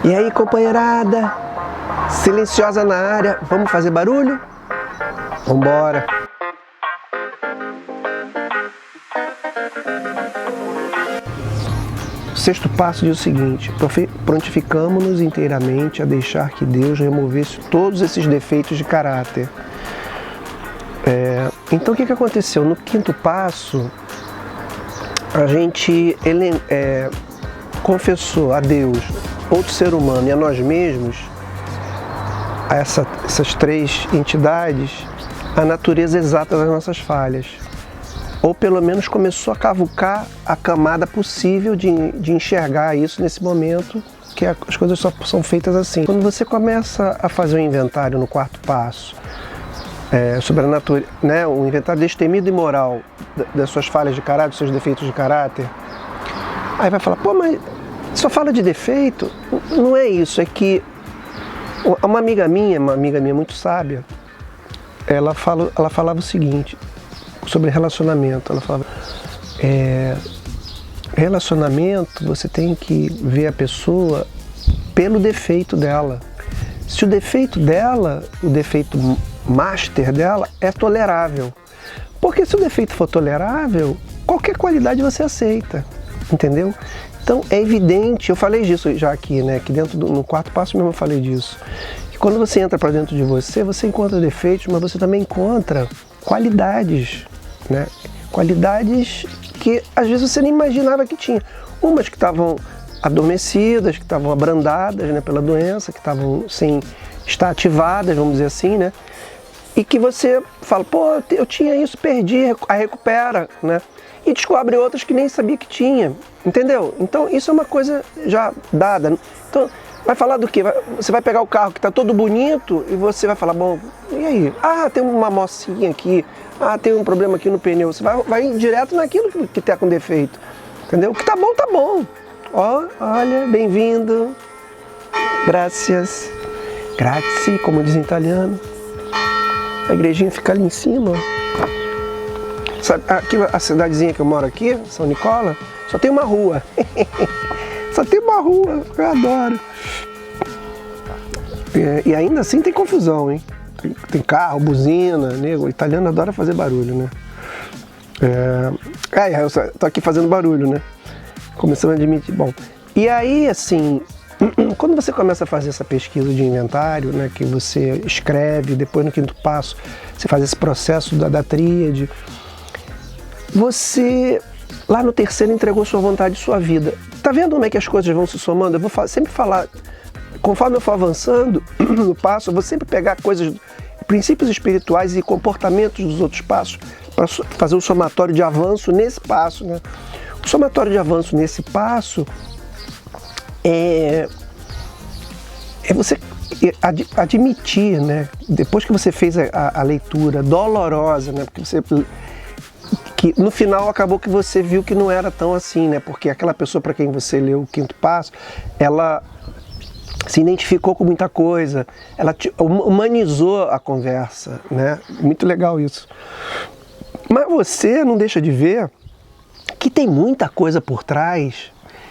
E aí, companheirada, silenciosa na área, vamos fazer barulho? Vambora! O sexto passo diz o seguinte: prontificamo-nos inteiramente a deixar que Deus removesse todos esses defeitos de caráter. Então o que aconteceu? No quinto passo, a gente confessou a Deus, outro ser humano e a nós mesmos, a essas três entidades, a natureza exata das nossas falhas. Ou pelo menos começou a cavucar a camada possível de enxergar isso nesse momento, que as coisas só são feitas assim. Quando você começa a fazer um inventário no quarto passo, sobre a natureza, né, um inventário destemido e moral das suas falhas de caráter, dos seus defeitos de caráter, aí vai falar, pô, mas só fala de defeito? Não é isso, é que uma amiga minha muito sábia, ela falava o seguinte, sobre relacionamento. Ela falava, relacionamento, você tem que ver a pessoa pelo defeito dela. Se o defeito dela, o defeito master dela, é tolerável. Porque se o defeito for tolerável, qualquer qualidade você aceita, entendeu? Então é evidente, eu falei disso já aqui, né? Que no quarto passo mesmo eu falei disso. Que quando você entra para dentro de você encontra defeitos, mas você também encontra qualidades, né? Qualidades que às vezes você nem imaginava que tinha. Umas que estavam adormecidas, que estavam abrandadas, né, pela doença, que estavam sem estar ativadas, vamos dizer assim, né? E que você fala, pô, eu tinha isso, perdi, a recupera, né? E descobre outras que nem sabia que tinha, entendeu? Então isso é uma coisa já dada. Então vai falar do quê? Você vai pegar o carro que está todo bonito e você vai falar, bom, e aí? Ah, tem uma mocinha aqui, tem um problema aqui no pneu. Você vai direto naquilo que está com defeito, entendeu? O que tá bom, tá bom. Ó, olha, bem-vindo. Gracias. Grazie, como diz em italiano. A igrejinha fica ali em cima, ó. Sabe, aqui, a cidadezinha que eu moro aqui, São Nicola, só tem uma rua. Só tem uma rua, eu adoro. E ainda assim tem confusão, hein? Tem carro, buzina, nego. O italiano adora fazer barulho, né? Eu tô aqui fazendo barulho, né? Começando a admitir. Bom, e aí, assim, quando você começa a fazer essa pesquisa de inventário, né? Que você escreve, depois no quinto passo, você faz esse processo da tríade. Você, lá no terceiro, entregou sua vontade e sua vida. Tá vendo como é que as coisas vão se somando? Eu vou sempre falar, conforme eu for avançando no passo, eu vou sempre pegar coisas, princípios espirituais e comportamentos dos outros passos para fazer um somatório de avanço nesse passo, né? O somatório de avanço nesse passo é você admitir, né? Depois que você fez a leitura dolorosa, né? Porque que no final acabou que você viu que não era tão assim, né? Porque aquela pessoa para quem você leu o quinto passo, ela se identificou com muita coisa, ela humanizou a conversa, né? Muito legal isso. Mas você não deixa de ver que tem muita coisa por trás,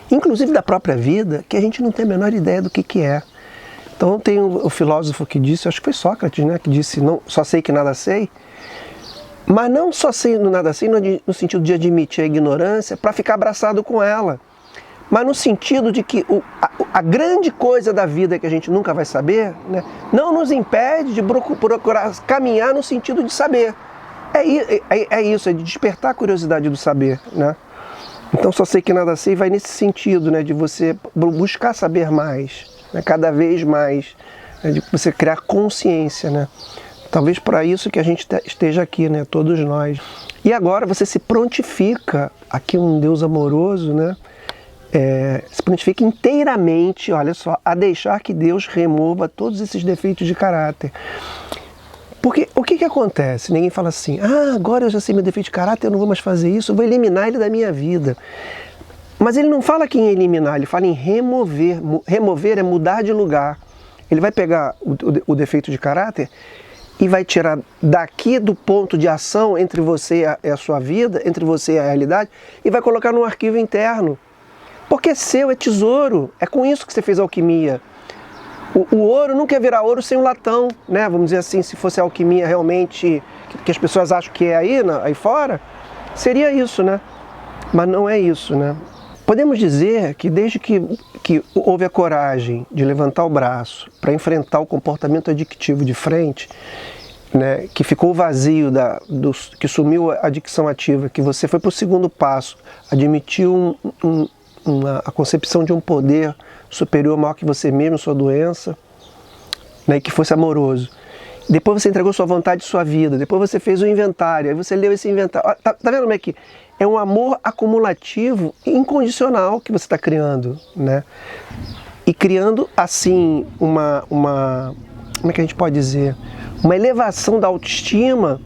inclusive da própria vida, que a gente não tem a menor ideia do que é. Então tem o filósofo que disse, acho que foi Sócrates, né? Que disse, não, só sei que nada sei. Mas não só sendo nada assim, no sentido de admitir a ignorância para ficar abraçado com ela, mas no sentido de que a grande coisa da vida que a gente nunca vai saber, né, não nos impede de procurar caminhar no sentido de saber. É isso, é de despertar a curiosidade do saber, né? Então só sei que nada sei vai nesse sentido, né, de você buscar saber mais, né, cada vez mais, né, de você criar consciência, né? Talvez para isso que a gente esteja aqui, né? Todos nós. E agora você se prontifica, aqui um Deus amoroso, né? Se prontifica inteiramente, olha só, a deixar que Deus remova todos esses defeitos de caráter. Porque o que acontece? Ninguém fala assim, agora eu já sei meu defeito de caráter, eu não vou mais fazer isso, eu vou eliminar ele da minha vida. Mas ele não fala aqui em eliminar, ele fala em remover. Remover é mudar de lugar. Ele vai pegar o defeito de caráter e vai tirar daqui do ponto de ação entre você e a sua vida, entre você e a realidade, e vai colocar num arquivo interno. Porque é seu, é tesouro, é com isso que você fez alquimia. O ouro não quer virar ouro sem um latão, né? Vamos dizer assim, se fosse a alquimia realmente que as pessoas acham que é aí fora, seria isso, né? Mas não é isso, né? Podemos dizer que desde que houve a coragem de levantar o braço para enfrentar o comportamento adictivo de frente, né, que ficou vazio, que sumiu a adicção ativa, que você foi para o segundo passo, admitiu a concepção de um poder superior, maior que você mesmo, sua doença, né, e que fosse amoroso. Depois você entregou sua vontade e sua vida, depois você fez o inventário, aí você leu esse inventário. Tá vendo como é que é um amor acumulativo incondicional que você está criando, né? E criando assim como é que a gente pode dizer? Uma elevação da autoestima.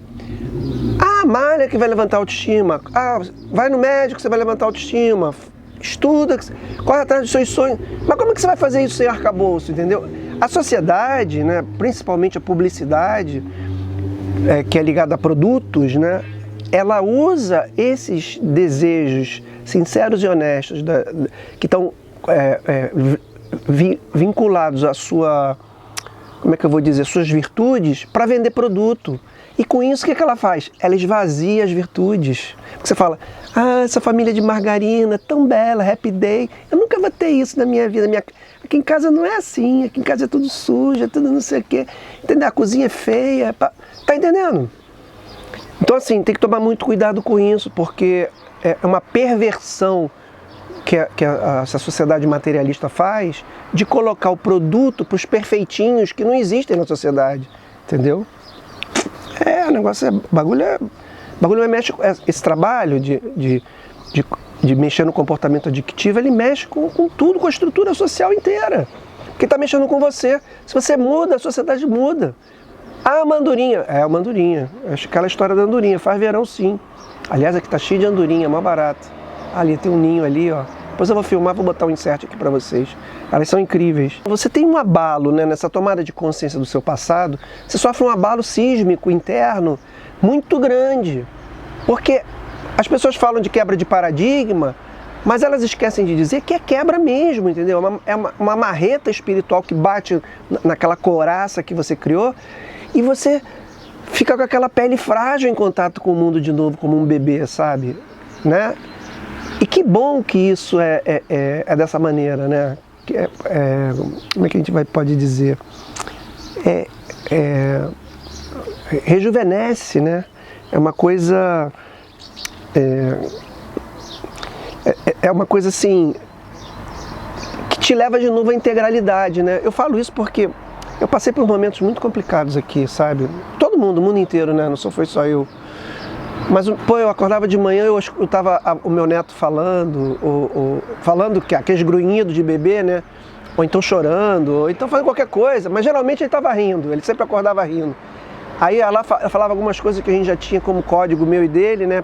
Ah, malha que vai levantar a autoestima. Ah, vai no médico, você vai levantar a autoestima. Estuda, corre atrás dos seus sonhos. Mas como é que você vai fazer isso sem arcabouço, entendeu? A sociedade, né, principalmente a publicidade, que é ligada a produtos, né, ela usa esses desejos sinceros e honestos que estão vinculados à sua, como é que eu vou dizer, suas virtudes, para vender produto. E com isso, o que ela faz? Ela esvazia as virtudes. Porque você fala, ah, essa família de margarina, tão bela, happy day. Eu nunca vou ter isso na minha vida. Aqui em casa não é assim, aqui em casa é tudo sujo, é tudo não sei o quê. Entendeu? A cozinha é feia. Tá entendendo? Então, assim, tem que tomar muito cuidado com isso, porque é uma perversão que essa sociedade materialista faz de colocar o produto para os perfeitinhos que não existem na sociedade. Entendeu? O negócio bagulho mexe, esse trabalho de mexer no comportamento adictivo, ele mexe com tudo, com a estrutura social inteira. Porque está mexendo com você. Se você muda, a sociedade muda. Ah, uma andorinha. É uma andorinha. Acho que aquela história da andorinha. Faz verão, sim. Aliás, aqui está cheio de andorinha, mais barato. Ali, tem um ninho ali, ó. Depois eu vou filmar, vou botar um insert aqui para vocês. Elas são incríveis. Você tem um abalo, né, nessa tomada de consciência do seu passado, você sofre um abalo sísmico interno muito grande. Porque as pessoas falam de quebra de paradigma, mas elas esquecem de dizer que é quebra mesmo, entendeu? É uma marreta espiritual que bate naquela couraça que você criou e você fica com aquela pele frágil em contato com o mundo de novo, como um bebê, sabe? Né? E que bom que isso é dessa maneira, né? Como é que a gente pode dizer? Rejuvenesce, né? É uma coisa... É uma coisa assim... que te leva de novo à integralidade, né? Eu falo isso porque eu passei por momentos muito complicados aqui, sabe? Todo mundo, o mundo inteiro, né? Não foi só eu. Mas, pô, eu acordava de manhã, eu escutava o meu neto falando aqueles grunhidos de bebê, né? Ou então chorando, ou então fazendo qualquer coisa, mas geralmente ele estava rindo, ele sempre acordava rindo. Aí ela falava algumas coisas que a gente já tinha como código meu e dele, né?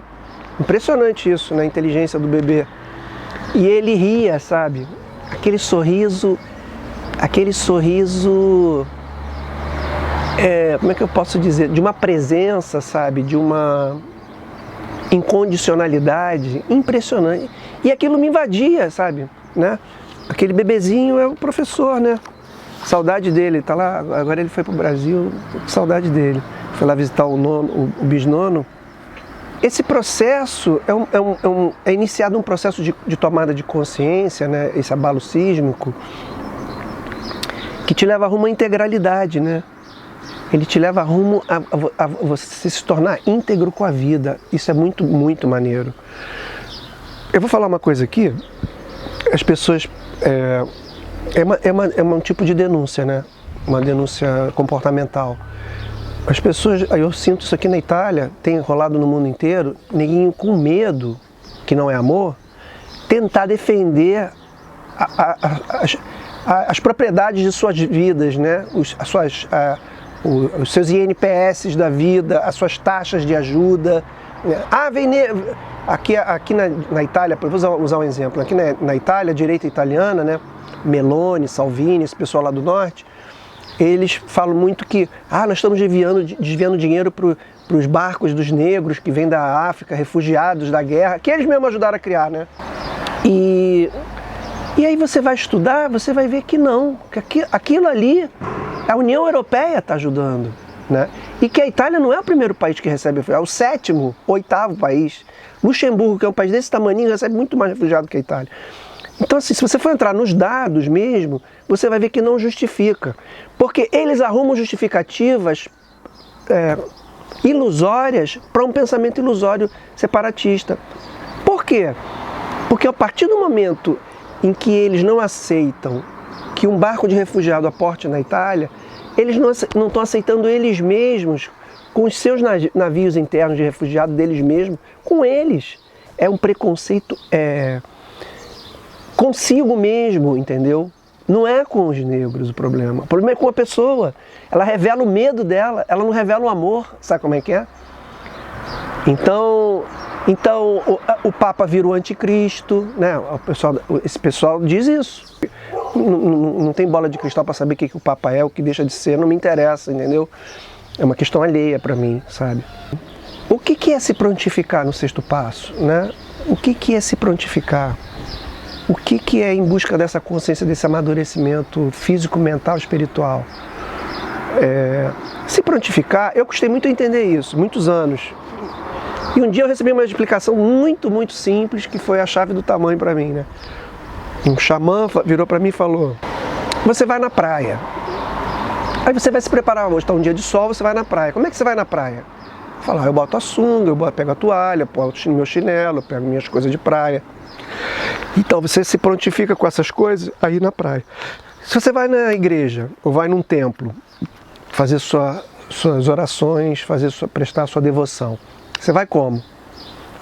Impressionante isso, né? A inteligência do bebê. E ele ria, sabe? Aquele sorriso... como é que eu posso dizer? De uma presença, sabe? De uma incondicionalidade impressionante. E aquilo me invadia, sabe? Né? Aquele bebezinho é o professor, né? Saudade dele, tá lá, agora ele foi pro Brasil, saudade dele. Foi lá visitar o bisnono. Esse processo é iniciado um processo de tomada de consciência, né? Esse abalo sísmico, que te leva rumo à integralidade, né? Ele te leva rumo a você se tornar íntegro com a vida. Isso é muito, muito maneiro. Eu vou falar uma coisa aqui. As pessoas... É um tipo de denúncia, né? Uma denúncia comportamental. As pessoas... Eu sinto isso aqui na Itália, tem rolado no mundo inteiro, neguinho com medo, que não é amor, tentar defender as propriedades de suas vidas, né? Os seus INPS da vida, as suas taxas de ajuda. Aqui na Itália, vou usar um exemplo, aqui na Itália, a direita italiana, né, Meloni, Salvini, esse pessoal lá do norte, eles falam muito que nós estamos desviando dinheiro para os barcos dos negros que vêm da África, refugiados da guerra, que eles mesmos ajudaram a criar, né? E aí você vai estudar, você vai ver que não, que aquilo ali, a União Europeia está ajudando, né? E que a Itália não é o primeiro país que recebe refugiado, é o sétimo, oitavo país. Luxemburgo, que é um país desse tamanho, recebe muito mais refugiado que a Itália. Então, assim, se você for entrar nos dados mesmo, você vai ver que não justifica. Porque eles arrumam justificativas ilusórias para um pensamento ilusório separatista. Por quê? Porque a partir do momento em que eles não aceitam que um barco de refugiado aporte na Itália, eles não estão aceitando eles mesmos, com os seus navios internos de refugiados deles mesmos, com eles. É um preconceito consigo mesmo, entendeu? Não é com os negros o problema. O problema é com a pessoa. Ela revela o medo dela, ela não revela o amor. Sabe como é que é? Então o Papa virou anticristo, né? Esse pessoal diz isso. Não tem bola de cristal para saber o que o Papa é, o que deixa de ser, não me interessa, entendeu? É uma questão alheia para mim, sabe? O que é se prontificar no sexto passo, né? O que é se prontificar? O que é em busca dessa consciência, desse amadurecimento físico, mental, espiritual? Se prontificar, eu custei muito a entender isso, muitos anos. E um dia eu recebi uma explicação muito, muito simples, que foi a chave do tamanho para mim, né? Um xamã virou para mim e falou: você vai na praia. Aí você vai se preparar, hoje está um dia de sol, você vai na praia. Como é que você vai na praia? Falar, eu boto a sunga, eu pego a toalha, boto meu chinelo, pego minhas coisas de praia. Então você se prontifica com essas coisas aí na praia. Se você vai na igreja ou vai num templo fazer suas orações, prestar sua devoção, você vai como?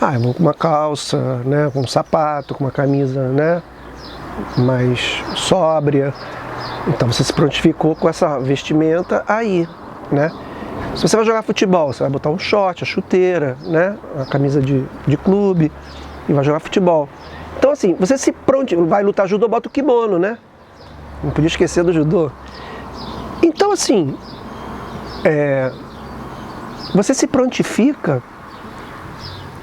Eu vou com uma calça, né, com um sapato, com uma camisa, né, mais sóbria. Então você se prontificou com essa vestimenta aí, né? Se você vai jogar futebol, você vai botar um short, a chuteira, né, a camisa de clube e vai jogar futebol. Então assim, você se vai lutar judô, bota o kimono, né? Não podia esquecer do judô. Então assim, você se prontifica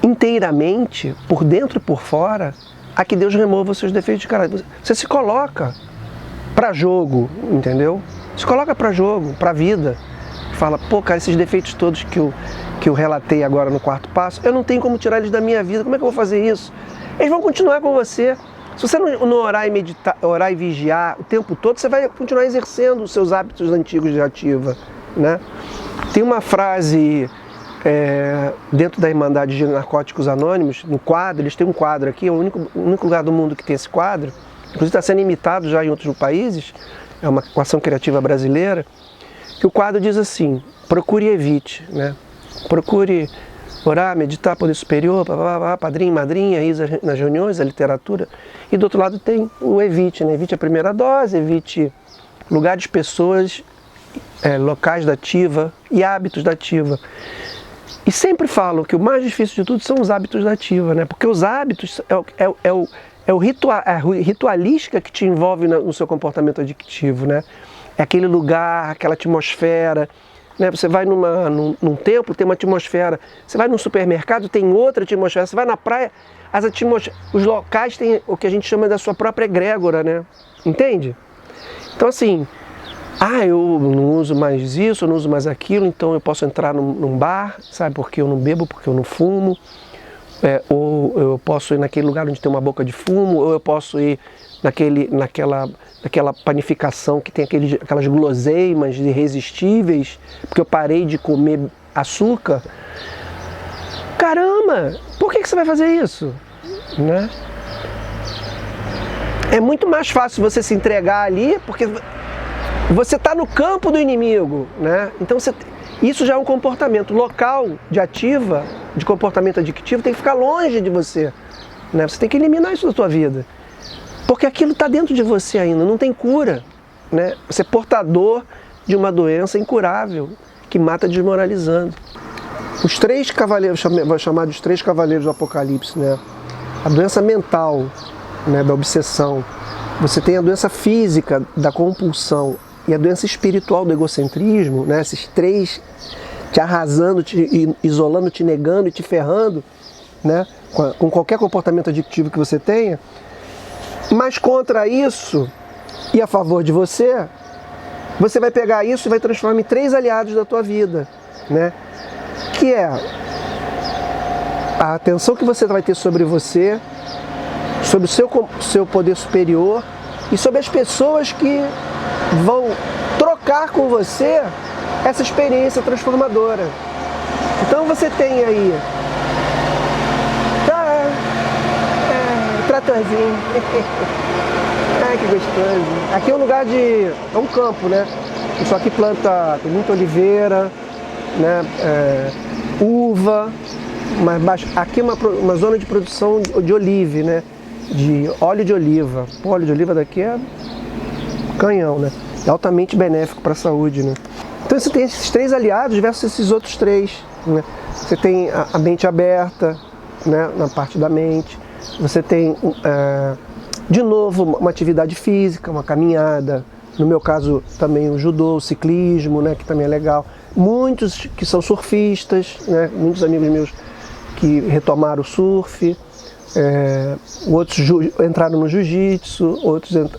inteiramente, por dentro e por fora, a que Deus remova os seus defeitos de caráter. Você se coloca para jogo, entendeu? Se coloca para jogo, para a vida. Fala, pô, cara, esses defeitos todos que eu relatei agora no quarto passo, eu não tenho como tirar eles da minha vida. Como é que eu vou fazer isso? Eles vão continuar com você. Se você não orar e meditar, orar e vigiar o tempo todo, você vai continuar exercendo os seus hábitos antigos de ativa, né? Tem uma frase dentro da Irmandade de Narcóticos Anônimos, no quadro, eles têm um quadro aqui, é o único lugar do mundo que tem esse quadro, inclusive está sendo imitado já em outros países, é uma ação criativa brasileira, que o quadro diz assim: procure e evite, né? Procure orar, meditar, poder superior, padrinho, madrinha, nas reuniões, a literatura. E do outro lado tem o evite, né? Evite a primeira dose, evite lugares, pessoas, locais da ativa e hábitos da ativa. E sempre falo que o mais difícil de tudo são os hábitos da ativa, né? Porque os hábitos é a ritualística que te envolve no seu comportamento adictivo, né? É aquele lugar, aquela atmosfera, né? Você vai num templo, tem uma atmosfera. Você vai num supermercado, tem outra atmosfera. Você vai na praia, os locais têm o que a gente chama da sua própria egrégora, né? Entende? Então assim, eu não uso mais isso, eu não uso mais aquilo, então eu posso entrar num bar, sabe? Porque eu não bebo, porque eu não fumo. Ou eu posso ir naquele lugar onde tem uma boca de fumo, ou eu posso ir naquela panificação que tem aquelas guloseimas irresistíveis, porque eu parei de comer açúcar. Caramba, por que você vai fazer isso? Né? É muito mais fácil você se entregar ali, porque você está no campo do inimigo, né? Então isso já é um comportamento local de ativa, de comportamento adictivo, tem que ficar longe de você, né? Você tem que eliminar isso da sua vida, porque aquilo está dentro de você ainda, não tem cura, né? Você é portador de uma doença incurável que mata desmoralizando. Os 3 cavaleiros, vou chamar de os 3 cavaleiros do Apocalipse, né? A doença mental, né, da obsessão. Você tem a doença física da compulsão, e a doença espiritual do egocentrismo, né? Esses três te arrasando, te isolando, te negando e te ferrando, né? Com qualquer comportamento adictivo que você tenha. Mas contra isso e a favor de você, você vai pegar isso e vai transformar em 3 aliados da tua vida, né? Que é a atenção que você vai ter sobre você, sobre o seu poder superior e sobre as pessoas que vão trocar com você essa experiência transformadora. Então você tem aí tratorzinho. Ai, que gostoso. Aqui é um lugar é um campo, né? Só que planta, tem muita oliveira, né? Uva, mas aqui é uma zona de produção de olive, né? De óleo de oliva. O óleo de oliva daqui é canhão, né? É altamente benéfico para a saúde, né? Então você tem esses 3 aliados versus esses outros 3, né? Você tem a mente aberta, né? Na parte da mente. Você tem, de novo, uma atividade física, uma caminhada. No meu caso, também o judô, o ciclismo, né? Que também é legal. Muitos que são surfistas, né? Muitos amigos meus que retomaram o surf. Outros entraram no jiu-jitsu, outros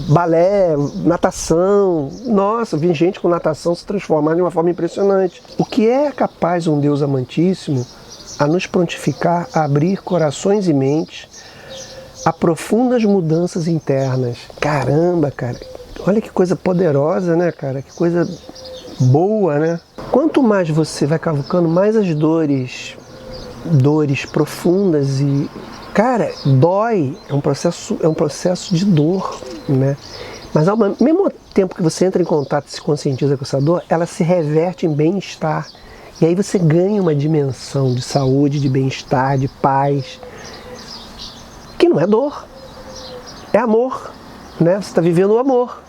balé, natação. Nossa, vi gente com natação se transformar de uma forma impressionante. O que é capaz um Deus amantíssimo a nos prontificar a abrir corações e mentes a profundas mudanças internas. Caramba, cara, olha que coisa poderosa, né, cara? Que coisa boa, né? Quanto mais você vai cavucando, mais as dores profundas e, cara, dói, é um processo de dor, né? Mas ao mesmo tempo que você entra em contato e se conscientiza com essa dor, ela se reverte em bem-estar. E aí você ganha uma dimensão de saúde, de bem-estar, de paz, que não é dor, é amor, né? Você está vivendo o amor.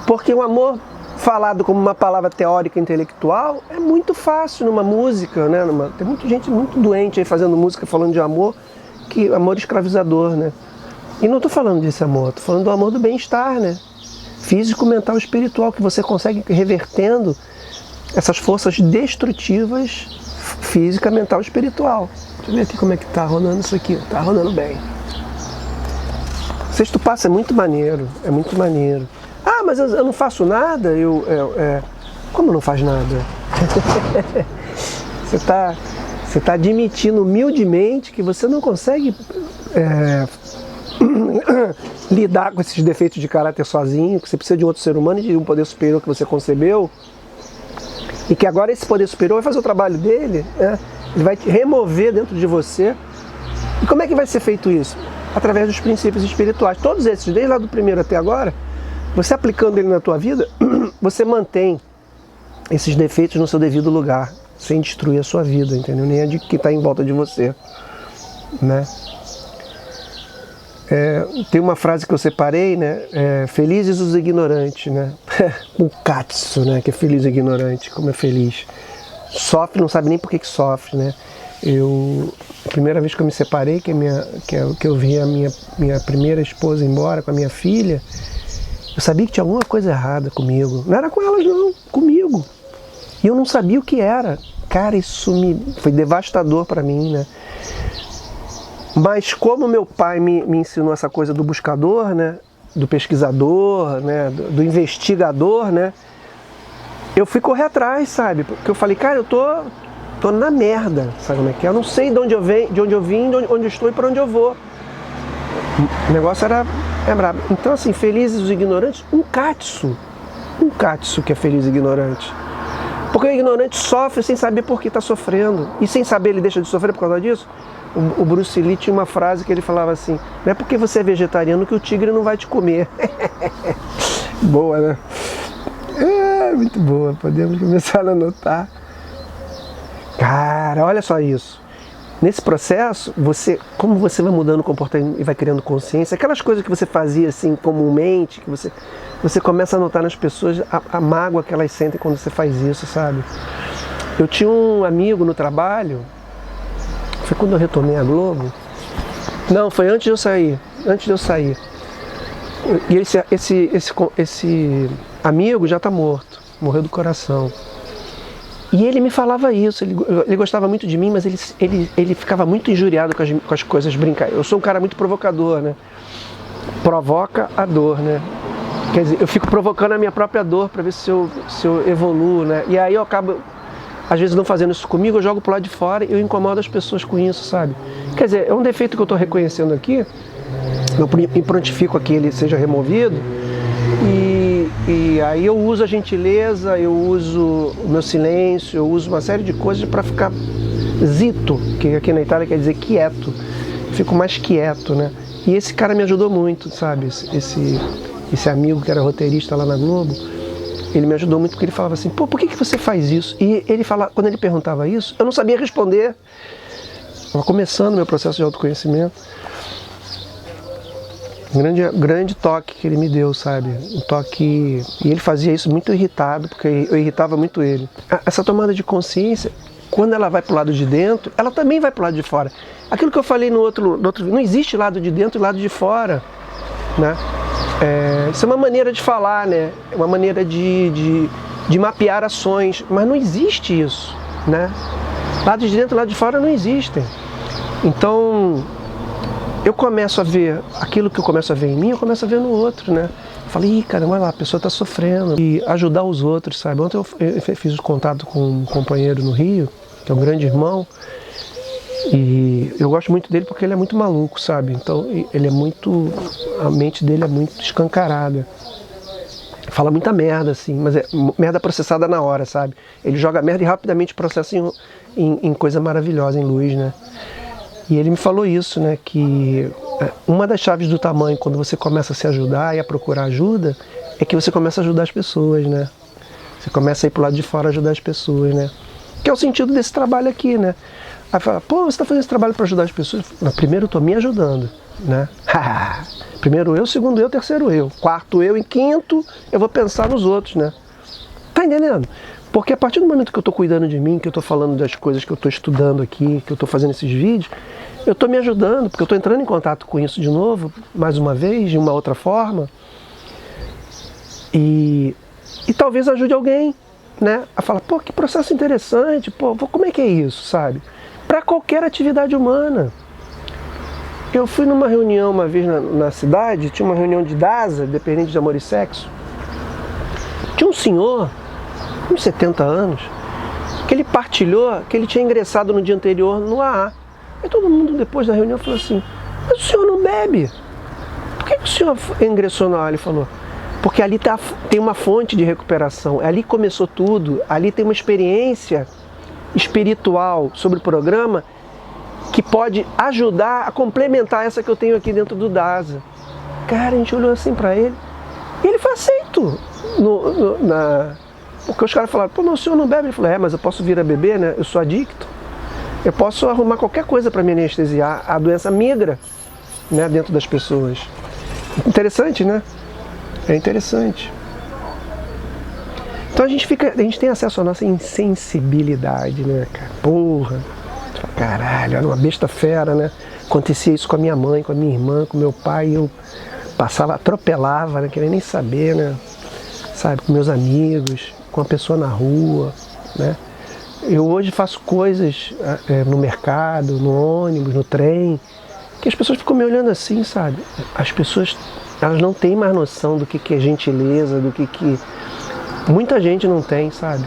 Porque o amor, falado como uma palavra teórica intelectual, é muito fácil numa música, né? Tem muita gente muito doente aí fazendo música falando de amor, que amor escravizador, né? E não estou falando desse amor, estou falando do amor do bem-estar, né? Físico, mental, espiritual, que você consegue revertendo essas forças destrutivas, física, mental e espiritual. Deixa eu ver aqui como é que tá rolando isso aqui. Tá rolando bem. O sexto passo é muito maneiro, é muito maneiro. Ah, mas eu não faço nada? Como não faz nada? Você tá admitindo humildemente que você não consegue lidar com esses defeitos de caráter sozinho, que você precisa de um outro ser humano e de um poder superior que você concebeu. E que agora esse poder superior vai fazer o trabalho dele, né? Ele vai te remover dentro de você. E como é que vai ser feito isso? Através dos princípios espirituais. Todos esses, desde lá do primeiro até agora, você aplicando ele na tua vida, você mantém esses defeitos no seu devido lugar, sem destruir a sua vida, entendeu? Nem a de que está em volta de você, né? Tem uma frase que eu separei, né? Felizes os ignorantes, né? O Katsu, né? Que é feliz e ignorante, como é feliz. Sofre, não sabe nem por que sofre, né? A primeira vez que eu me separei, que eu vi a minha primeira esposa embora com a minha filha, eu sabia que tinha alguma coisa errada comigo. Não era com elas não, comigo. E eu não sabia o que era. Cara, isso foi devastador para mim, né? Mas como meu pai me ensinou essa coisa do buscador, né? Do pesquisador, né? Do investigador, né? Eu fui correr atrás, sabe? Porque eu falei, cara, eu tô na merda, sabe como é que é? Eu não sei de onde eu vim, onde eu estou e para onde eu vou. O negócio é brabo. Então, assim, felizes os ignorantes, um Katsu que é feliz e ignorante. Porque o ignorante sofre sem saber por que está sofrendo. E sem saber ele deixa de sofrer por causa disso. O Bruce Lee tinha uma frase que ele falava assim, não é porque você é vegetariano que o tigre não vai te comer. Boa, né? Muito boa, podemos começar a anotar. Cara, olha só isso. Nesse processo, como você vai mudando o comportamento e vai criando consciência, aquelas coisas que você fazia assim comumente, que você começa a notar nas pessoas a mágoa que elas sentem quando você faz isso, sabe? Eu tinha um amigo no trabalho, foi quando eu retomei a Globo. Não, foi antes de eu sair. E esse amigo já está morto, morreu do coração. E ele me falava isso, ele gostava muito de mim, mas ele ficava muito injuriado com as coisas brincar. Eu sou um cara muito provocador, né? Provoca a dor, né? Quer dizer, eu fico provocando a minha própria dor para ver se eu evoluo, né? E aí eu acabo, às vezes, não fazendo isso comigo, eu jogo pro lado de fora e eu incomodo as pessoas com isso, sabe? Quer dizer, é um defeito que eu estou reconhecendo aqui, eu me prontifico a que ele seja removido, e aí eu uso a gentileza, eu uso o meu silêncio, eu uso uma série de coisas para ficar zitto, que aqui na Itália quer dizer quieto, eu fico mais quieto, né? E esse cara me ajudou muito, sabe? Esse amigo que era roteirista lá na Globo, ele me ajudou muito porque ele falava assim, pô, por que você faz isso? E ele quando ele perguntava isso, eu não sabia responder. Estava começando meu processo de autoconhecimento. Grande toque que ele me deu, sabe? Um toque... E ele fazia isso muito irritado, porque eu irritava muito ele. Essa tomada de consciência, quando ela vai para o lado de dentro, ela também vai para o lado de fora. Aquilo que eu falei no outro... Não existe lado de dentro e lado de fora, né? Isso é uma maneira de falar, né? É uma maneira de mapear ações, mas não existe isso, né? Lado de dentro e lado de fora não existem. Então, eu começo a ver aquilo que eu começo a ver em mim, eu começo a ver no outro, né? Eu falei, cara, olha lá, a pessoa está sofrendo. E ajudar os outros, sabe? Ontem eu fiz um contato com um companheiro no Rio, que é um grande irmão, e eu gosto muito dele porque ele é muito maluco, sabe? Então, ele é muito... A mente dele é muito escancarada. Fala muita merda, assim, mas é merda processada na hora, sabe? Ele joga merda e rapidamente processa em coisa maravilhosa, em luz, né? E ele me falou isso, né? Que uma das chaves do tamanho, quando você começa a se ajudar e a procurar ajuda, é que você começa a ajudar as pessoas, né? Você começa a ir pro lado de fora ajudar as pessoas, né? Que é o sentido desse trabalho aqui, né? Aí fala, pô, você está fazendo esse trabalho para ajudar as pessoas? Não, primeiro eu estou me ajudando, né? Primeiro eu, segundo eu, terceiro eu, quarto eu e quinto eu vou pensar nos outros, né? Tá entendendo? Porque a partir do momento que eu estou cuidando de mim, que eu estou falando das coisas que eu estou estudando aqui, que eu estou fazendo esses vídeos, eu estou me ajudando, porque eu estou entrando em contato com isso de novo, mais uma vez, de uma outra forma, e talvez ajude alguém, né? A falar, pô, que processo interessante, pô, como é que é isso, sabe? Para qualquer atividade humana. Eu fui numa reunião uma vez na cidade, tinha uma reunião de DASA, Dependente de Amor e Sexo. Tinha um senhor, uns 70 anos, que ele partilhou que ele tinha ingressado no dia anterior no AA. Aí todo mundo depois da reunião falou assim, mas o senhor não bebe? Por que o senhor ingressou no AA? Ele falou, porque ali tem uma fonte de recuperação, ali começou tudo, ali tem uma experiência espiritual sobre o programa que pode ajudar a complementar essa que eu tenho aqui dentro do DASA. Cara, a gente olhou assim pra ele e ele foi aceito. Porque os caras falaram, pô, mas o senhor não bebe? Ele falou, mas eu posso vir a beber, né? Eu sou adicto. Eu posso arrumar qualquer coisa para me anestesiar. A doença migra, né, dentro das pessoas. Interessante, né? É interessante. Então a gente tem acesso à nossa insensibilidade, né, cara? Porra, caralho, era uma besta fera, né? Acontecia isso com a minha mãe, com a minha irmã, com meu pai, eu passava, atropelava, né? Queria nem saber, né? Sabe, com meus amigos, com a pessoa na rua, né? Eu hoje faço coisas no mercado, no ônibus, no trem, que as pessoas ficam me olhando assim, sabe? As pessoas, elas não têm mais noção do que é gentileza, do que... Muita gente não tem, sabe?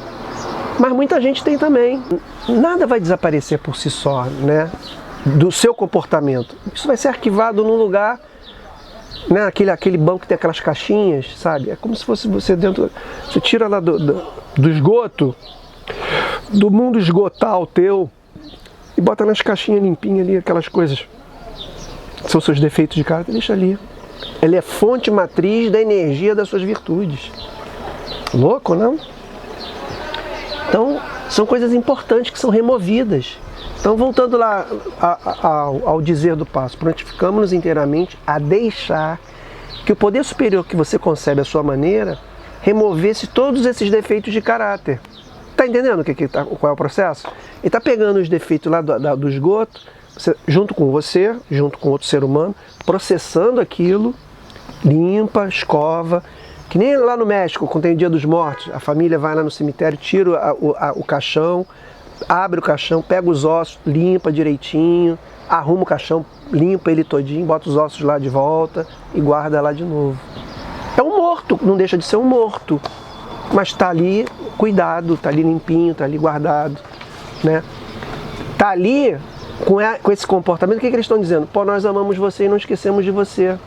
Mas muita gente tem também. Nada vai desaparecer por si só, né? Do seu comportamento. Isso vai ser arquivado num lugar, né? Aquele banco que tem aquelas caixinhas, sabe? É como se fosse você dentro... Você tira lá do esgoto, do mundo esgotal teu, e bota nas caixinhas limpinhas ali, aquelas coisas. São seus defeitos de caráter, deixa ali. Ele é fonte matriz da energia das suas virtudes. Louco, não? Então, são coisas importantes que são removidas. Então, voltando lá ao dizer do passo, prontificamos-nos inteiramente a deixar que o poder superior que você concebe à sua maneira removesse todos esses defeitos de caráter. Tá entendendo qual é o processo? Ele está pegando os defeitos lá do esgoto, junto com você, junto com outro ser humano, processando aquilo limpa, escova, que nem lá no México, quando tem o Dia dos Mortos, a família vai lá no cemitério, tira o caixão, abre o caixão, pega os ossos, limpa direitinho, arruma o caixão, limpa ele todinho, bota os ossos lá de volta e guarda lá de novo. É um morto, não deixa de ser um morto, mas está ali cuidado, está ali limpinho, está ali guardado, né? Está ali com esse comportamento. O que eles estão dizendo? Pô, nós amamos você e não esquecemos de você.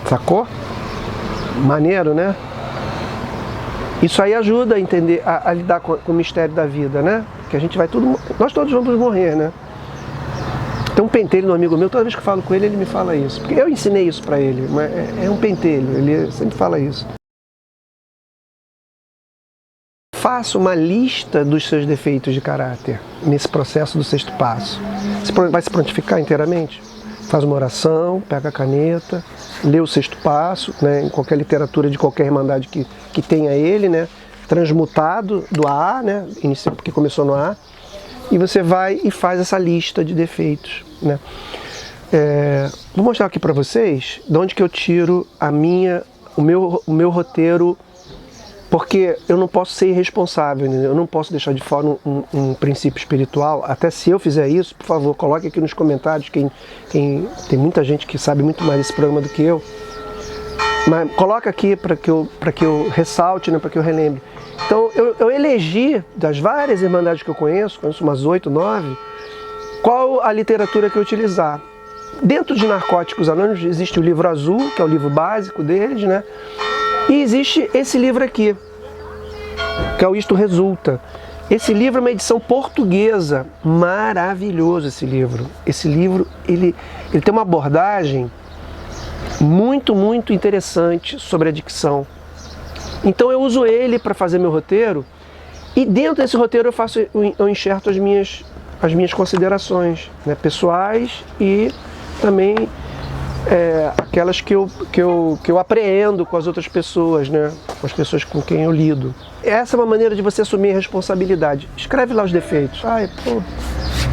Sacou? Maneiro, né? Isso aí ajuda a entender, a lidar com o mistério da vida, né? Que a gente vai tudo, nós todos vamos morrer, né? Tem um pentelho no amigo meu, toda vez que eu falo com ele, ele me fala isso. Porque eu ensinei isso pra ele, mas é um pentelho, ele sempre fala isso. Faça uma lista dos seus defeitos de caráter nesse processo do sexto passo. Você vai se prontificar inteiramente? Faz uma oração, pega a caneta, lê o sexto passo, né, em qualquer literatura de qualquer irmandade que tenha ele, né, transmutado do AA, né, porque começou no A, e você vai e faz essa lista de defeitos, né. Vou mostrar aqui para vocês de onde que eu tiro o meu roteiro, porque eu não posso ser irresponsável, né? Eu não posso deixar de fora um princípio espiritual. Até se eu fizer isso, por favor, coloque aqui nos comentários, tem muita gente que sabe muito mais desse programa do que eu, mas coloca aqui para que eu ressalte, né, para que eu relembre. Então eu elegi, das várias irmandades que eu conheço umas 8, 9, qual a literatura que eu utilizar. Dentro de Narcóticos Anônimos existe o livro azul, que é o livro básico deles, né? E existe esse livro aqui, que é o Isto Resulta. Esse livro é uma edição portuguesa, maravilhoso esse livro. Esse livro, ele tem uma abordagem muito, muito interessante sobre a dicção. Então eu uso ele para fazer meu roteiro, e dentro desse roteiro eu enxerto as minhas considerações, né, pessoais e também aquelas que eu apreendo com as outras pessoas, né? Com as pessoas com quem eu lido. Essa é uma maneira de você assumir a responsabilidade. Escreve lá os defeitos.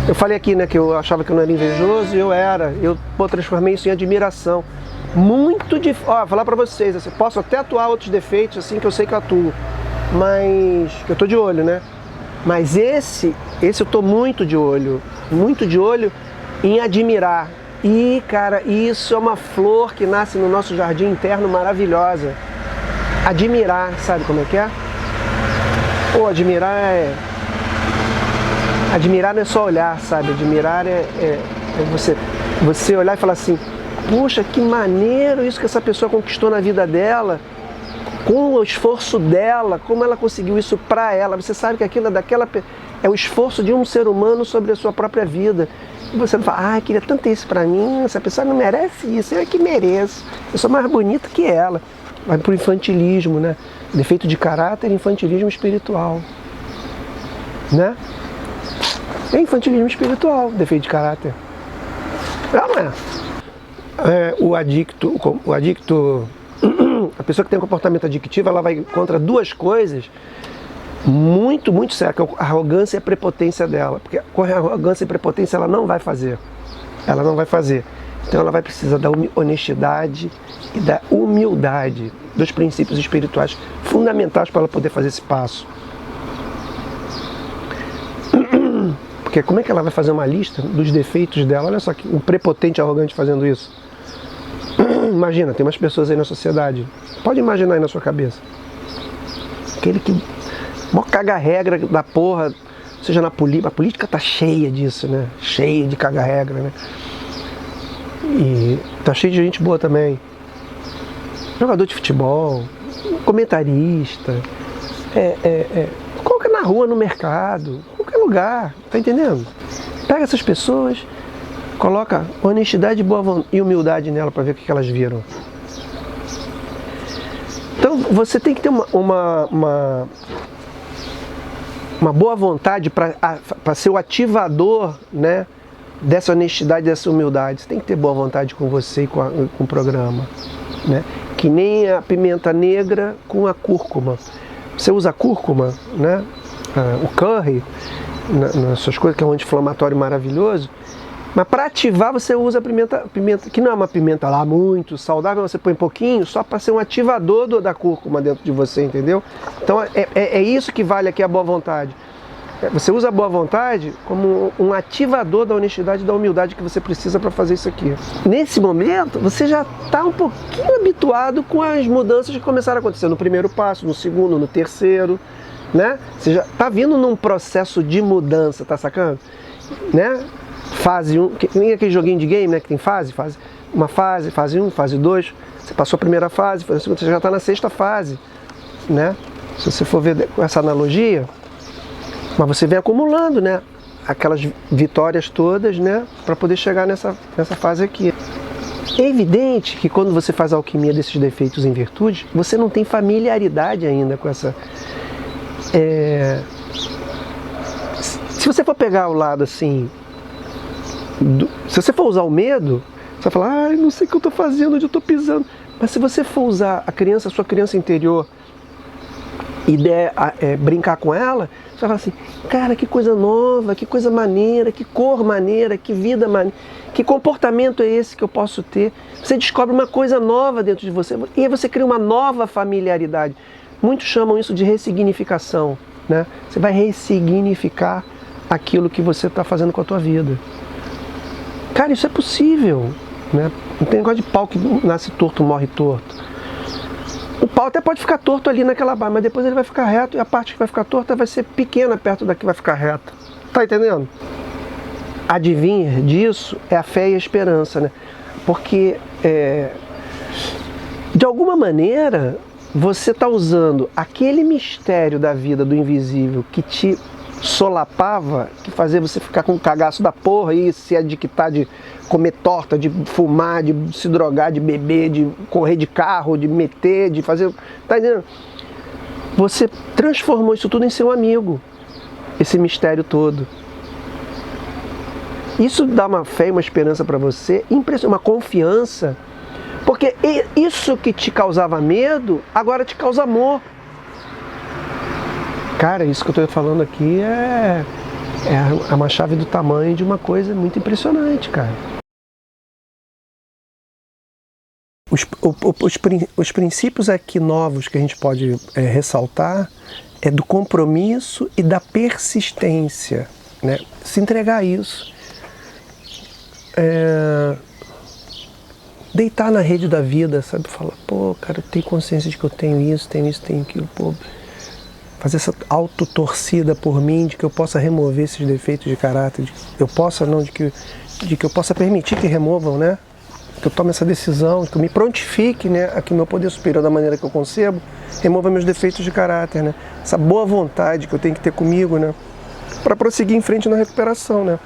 Eu falei aqui, né, que eu achava que eu não era invejoso, e eu era. Eu transformei isso em admiração. Muito difícil. Vou falar pra vocês, assim, posso até atuar outros defeitos, assim, que eu sei que eu atuo, mas que eu tô de olho, né? Mas esse eu tô muito de olho em admirar. E, cara, isso é uma flor que nasce no nosso jardim interno maravilhosa. Admirar, sabe como é que é? Pô, admirar não é só olhar, sabe? Admirar é você olhar e falar assim, puxa, que maneiro isso que essa pessoa conquistou na vida dela, com o esforço dela, como ela conseguiu isso pra ela. Você sabe que aquilo é o esforço de um ser humano sobre a sua própria vida. E você não fala, queria tanto isso pra mim, essa pessoa não merece isso, eu é que mereço, eu sou mais bonita que ela. Vai pro infantilismo, né? Defeito de caráter, infantilismo espiritual, né? É infantilismo espiritual, defeito de caráter. Não é? O adicto, a pessoa que tem um comportamento adictivo, ela vai contra duas coisas muito, muito sérias, que é a arrogância e a prepotência dela. Porque com a arrogância e prepotência ela não vai fazer. Ela não vai fazer. Então ela vai precisar da honestidade e da humildade, dos princípios espirituais fundamentais para ela poder fazer esse passo. Porque como é que ela vai fazer uma lista dos defeitos dela? Olha só que um prepotente arrogante fazendo isso. Imagina, tem umas pessoas aí na sociedade. Pode imaginar aí na sua cabeça. Aquele que mó caga-regra da porra, seja na política. A política tá cheia disso, né? Cheia de caga-regra, né? E tá cheio de gente boa também. Jogador de futebol, comentarista, coloca na rua, no mercado, qualquer lugar, tá entendendo? Pega essas pessoas, coloca honestidade e humildade nela para ver o que elas viram. Então você tem que ter uma boa vontade para ser o ativador, né, dessa honestidade, dessa humildade. Você tem que ter boa vontade com você e com o programa, né? Que nem a pimenta negra com a cúrcuma. Você usa a cúrcuma, né? O curry, nas suas coisas, que é um anti-inflamatório maravilhoso, Mas para ativar você usa a pimenta, que não é uma pimenta lá muito saudável, você põe um pouquinho só para ser um ativador da cúrcuma dentro de você, entendeu? Então é isso que vale aqui a boa vontade. Você usa a boa vontade como um ativador da honestidade e da humildade que você precisa para fazer isso aqui. Nesse momento, você já está um pouquinho habituado com as mudanças que começaram a acontecer no primeiro passo, no segundo, no terceiro, né? Você já está vindo num processo de mudança, tá sacando? Né? Fase 1, nem aquele joguinho de game, né, que tem fase 1, fase 2, você passou a primeira fase, fase 2, você já está na sexta fase, né? Se você for ver com essa analogia, mas você vem acumulando, né, aquelas vitórias todas, né, para poder chegar nessa fase aqui. É evidente que quando você faz a alquimia desses defeitos em virtudes, você não tem familiaridade ainda com essa... Se você for pegar o lado assim... Se você for usar o medo, você vai falar, não sei o que eu estou fazendo, onde eu estou pisando. Mas se você for usar a sua criança interior, e der brincar com ela, você vai falar assim, cara, que coisa nova, que coisa maneira, que cor maneira, que vida maneira, que comportamento é esse que eu posso ter? Você descobre uma coisa nova dentro de você, e aí você cria uma nova familiaridade. Muitos chamam isso de ressignificação, né? Você vai ressignificar aquilo que você está fazendo com a tua vida. Cara, isso é possível, né? Não tem negócio de pau que nasce torto, morre torto. O pau até pode ficar torto ali naquela base, mas depois ele vai ficar reto e a parte que vai ficar torta vai ser pequena perto da que vai ficar reta. Tá entendendo? Adivinha disso é a fé e a esperança, né? Porque, de alguma maneira, você está usando aquele mistério da vida, do invisível, que te solapava, que fazia você ficar com um cagaço da porra e se adictar de comer torta, de fumar, de se drogar, de beber, de correr de carro, de meter, de fazer... Tá entendendo? Você transformou isso tudo em seu amigo, esse mistério todo. Isso dá uma fé e uma esperança para você, uma confiança, porque isso que te causava medo, agora te causa amor. Cara, isso que eu estou falando aqui é uma chave do tamanho de uma coisa muito impressionante, cara. Os princípios aqui novos que a gente pode ressaltar é do compromisso e da persistência, né? Se entregar a isso. Deitar na rede da vida, sabe? Falar, pô, cara, eu tenho consciência de que eu tenho isso, tenho aquilo, pô. Fazer essa autotorcida por mim, de que eu possa remover esses defeitos de caráter, de que eu possa permitir que removam, né? Que eu tome essa decisão, que eu me prontifique, né? A que meu poder superior, da maneira que eu concebo, remova meus defeitos de caráter, né? Essa boa vontade que eu tenho que ter comigo, né? Para prosseguir em frente na recuperação, né?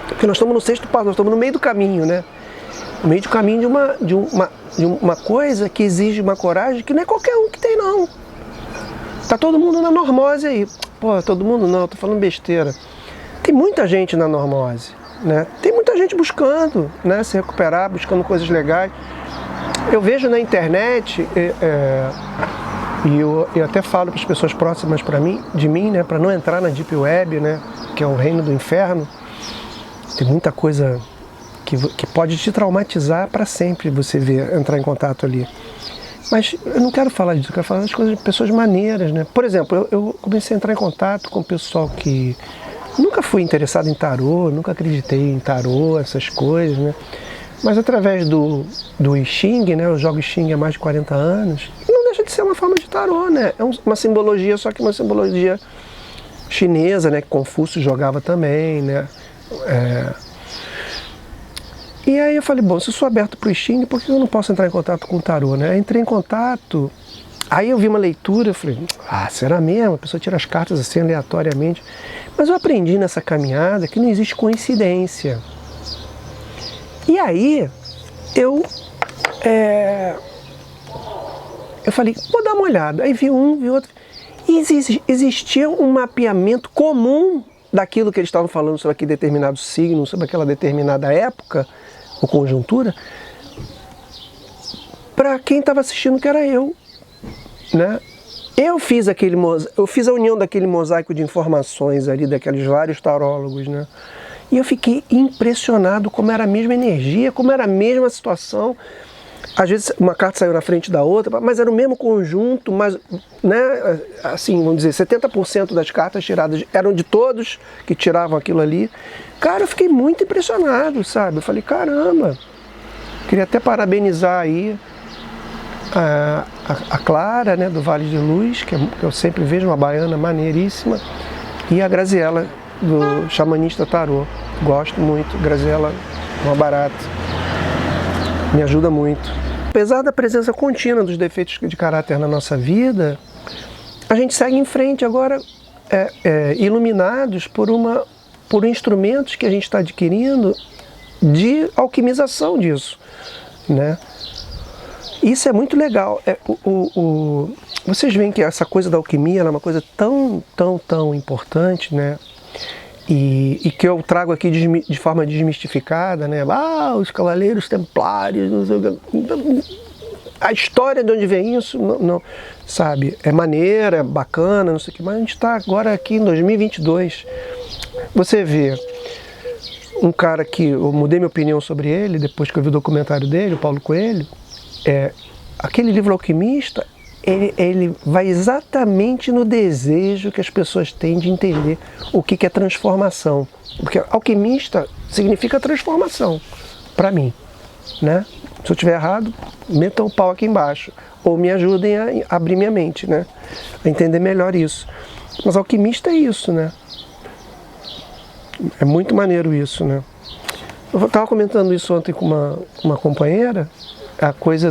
Porque nós estamos no sexto passo, nós estamos no meio do caminho, né? No meio do caminho de uma coisa que exige uma coragem que não é qualquer um que tem, não. Tá todo mundo na normose aí. Pô, todo mundo não, eu tô falando besteira. Tem muita gente na normose, né? Tem muita gente buscando, né, se recuperar, buscando coisas legais. Eu vejo na internet, e eu até falo para as pessoas próximas de mim, né, para não entrar na Deep Web, né, que é o reino do inferno. Tem muita coisa que pode te traumatizar para sempre, você entrar em contato ali. Mas eu não quero falar disso, eu quero falar das coisas de pessoas maneiras, né? Por exemplo, eu comecei a entrar em contato com o pessoal que nunca fui interessado em tarô, nunca acreditei em tarô, essas coisas, né? Mas através do I Ching, né? Eu jogo I Ching há mais de 40 anos, e não deixa de ser uma forma de tarô, né? É uma simbologia, só que uma simbologia chinesa, né? Que Confúcio jogava também, né? E aí eu falei, bom, se eu sou aberto para o I Ching, por que eu não posso entrar em contato com o tarô, né? Eu entrei em contato, aí eu vi uma leitura, eu falei, será mesmo? A pessoa tira as cartas assim aleatoriamente. Mas eu aprendi nessa caminhada que não existe coincidência. E aí eu falei, vou dar uma olhada. Aí vi um, vi outro. E existia um mapeamento comum daquilo que eles estavam falando sobre aquele determinado signo, sobre aquela determinada época ou conjuntura, para quem estava assistindo, que era eu, né? Eu fiz a união daquele mosaico de informações ali, daqueles vários tarólogos, né? E eu fiquei impressionado como era a mesma energia, como era a mesma situação. Às vezes uma carta saiu na frente da outra, mas era o mesmo conjunto, mas, né, assim, vamos dizer, 70% das cartas tiradas eram de todos que tiravam aquilo ali. Cara, eu fiquei muito impressionado, sabe? Eu falei, caramba, queria até parabenizar aí a Clara, né, do Vale de Luz, que eu sempre vejo, uma baiana maneiríssima, e a Graziela, do Xamanista Tarô. Gosto muito, Graziela, uma barata, me ajuda muito. Apesar da presença contínua dos defeitos de caráter na nossa vida, a gente segue em frente agora, iluminados por instrumentos que a gente está adquirindo de alquimização disso, né? Isso é muito legal. Vocês veem que essa coisa da alquimia é uma coisa tão importante, né? E que eu trago aqui de forma desmistificada, né? Os cavaleiros templários, não sei o que. A história de onde vem isso, não, sabe? É maneira, é bacana, não sei o que, mas a gente está agora aqui em 2022. Você vê um cara que eu mudei minha opinião sobre ele depois que eu vi o documentário dele, o Paulo Coelho. Aquele livro Alquimista, ele vai exatamente no desejo que as pessoas têm de entender o que é transformação. Porque alquimista significa transformação, para mim, né? Se eu estiver errado, metam o pau aqui embaixo, ou me ajudem a abrir minha mente, né? A entender melhor isso. Mas alquimista é isso, né? É muito maneiro isso, né? Eu estava comentando isso ontem com uma companheira, a coisa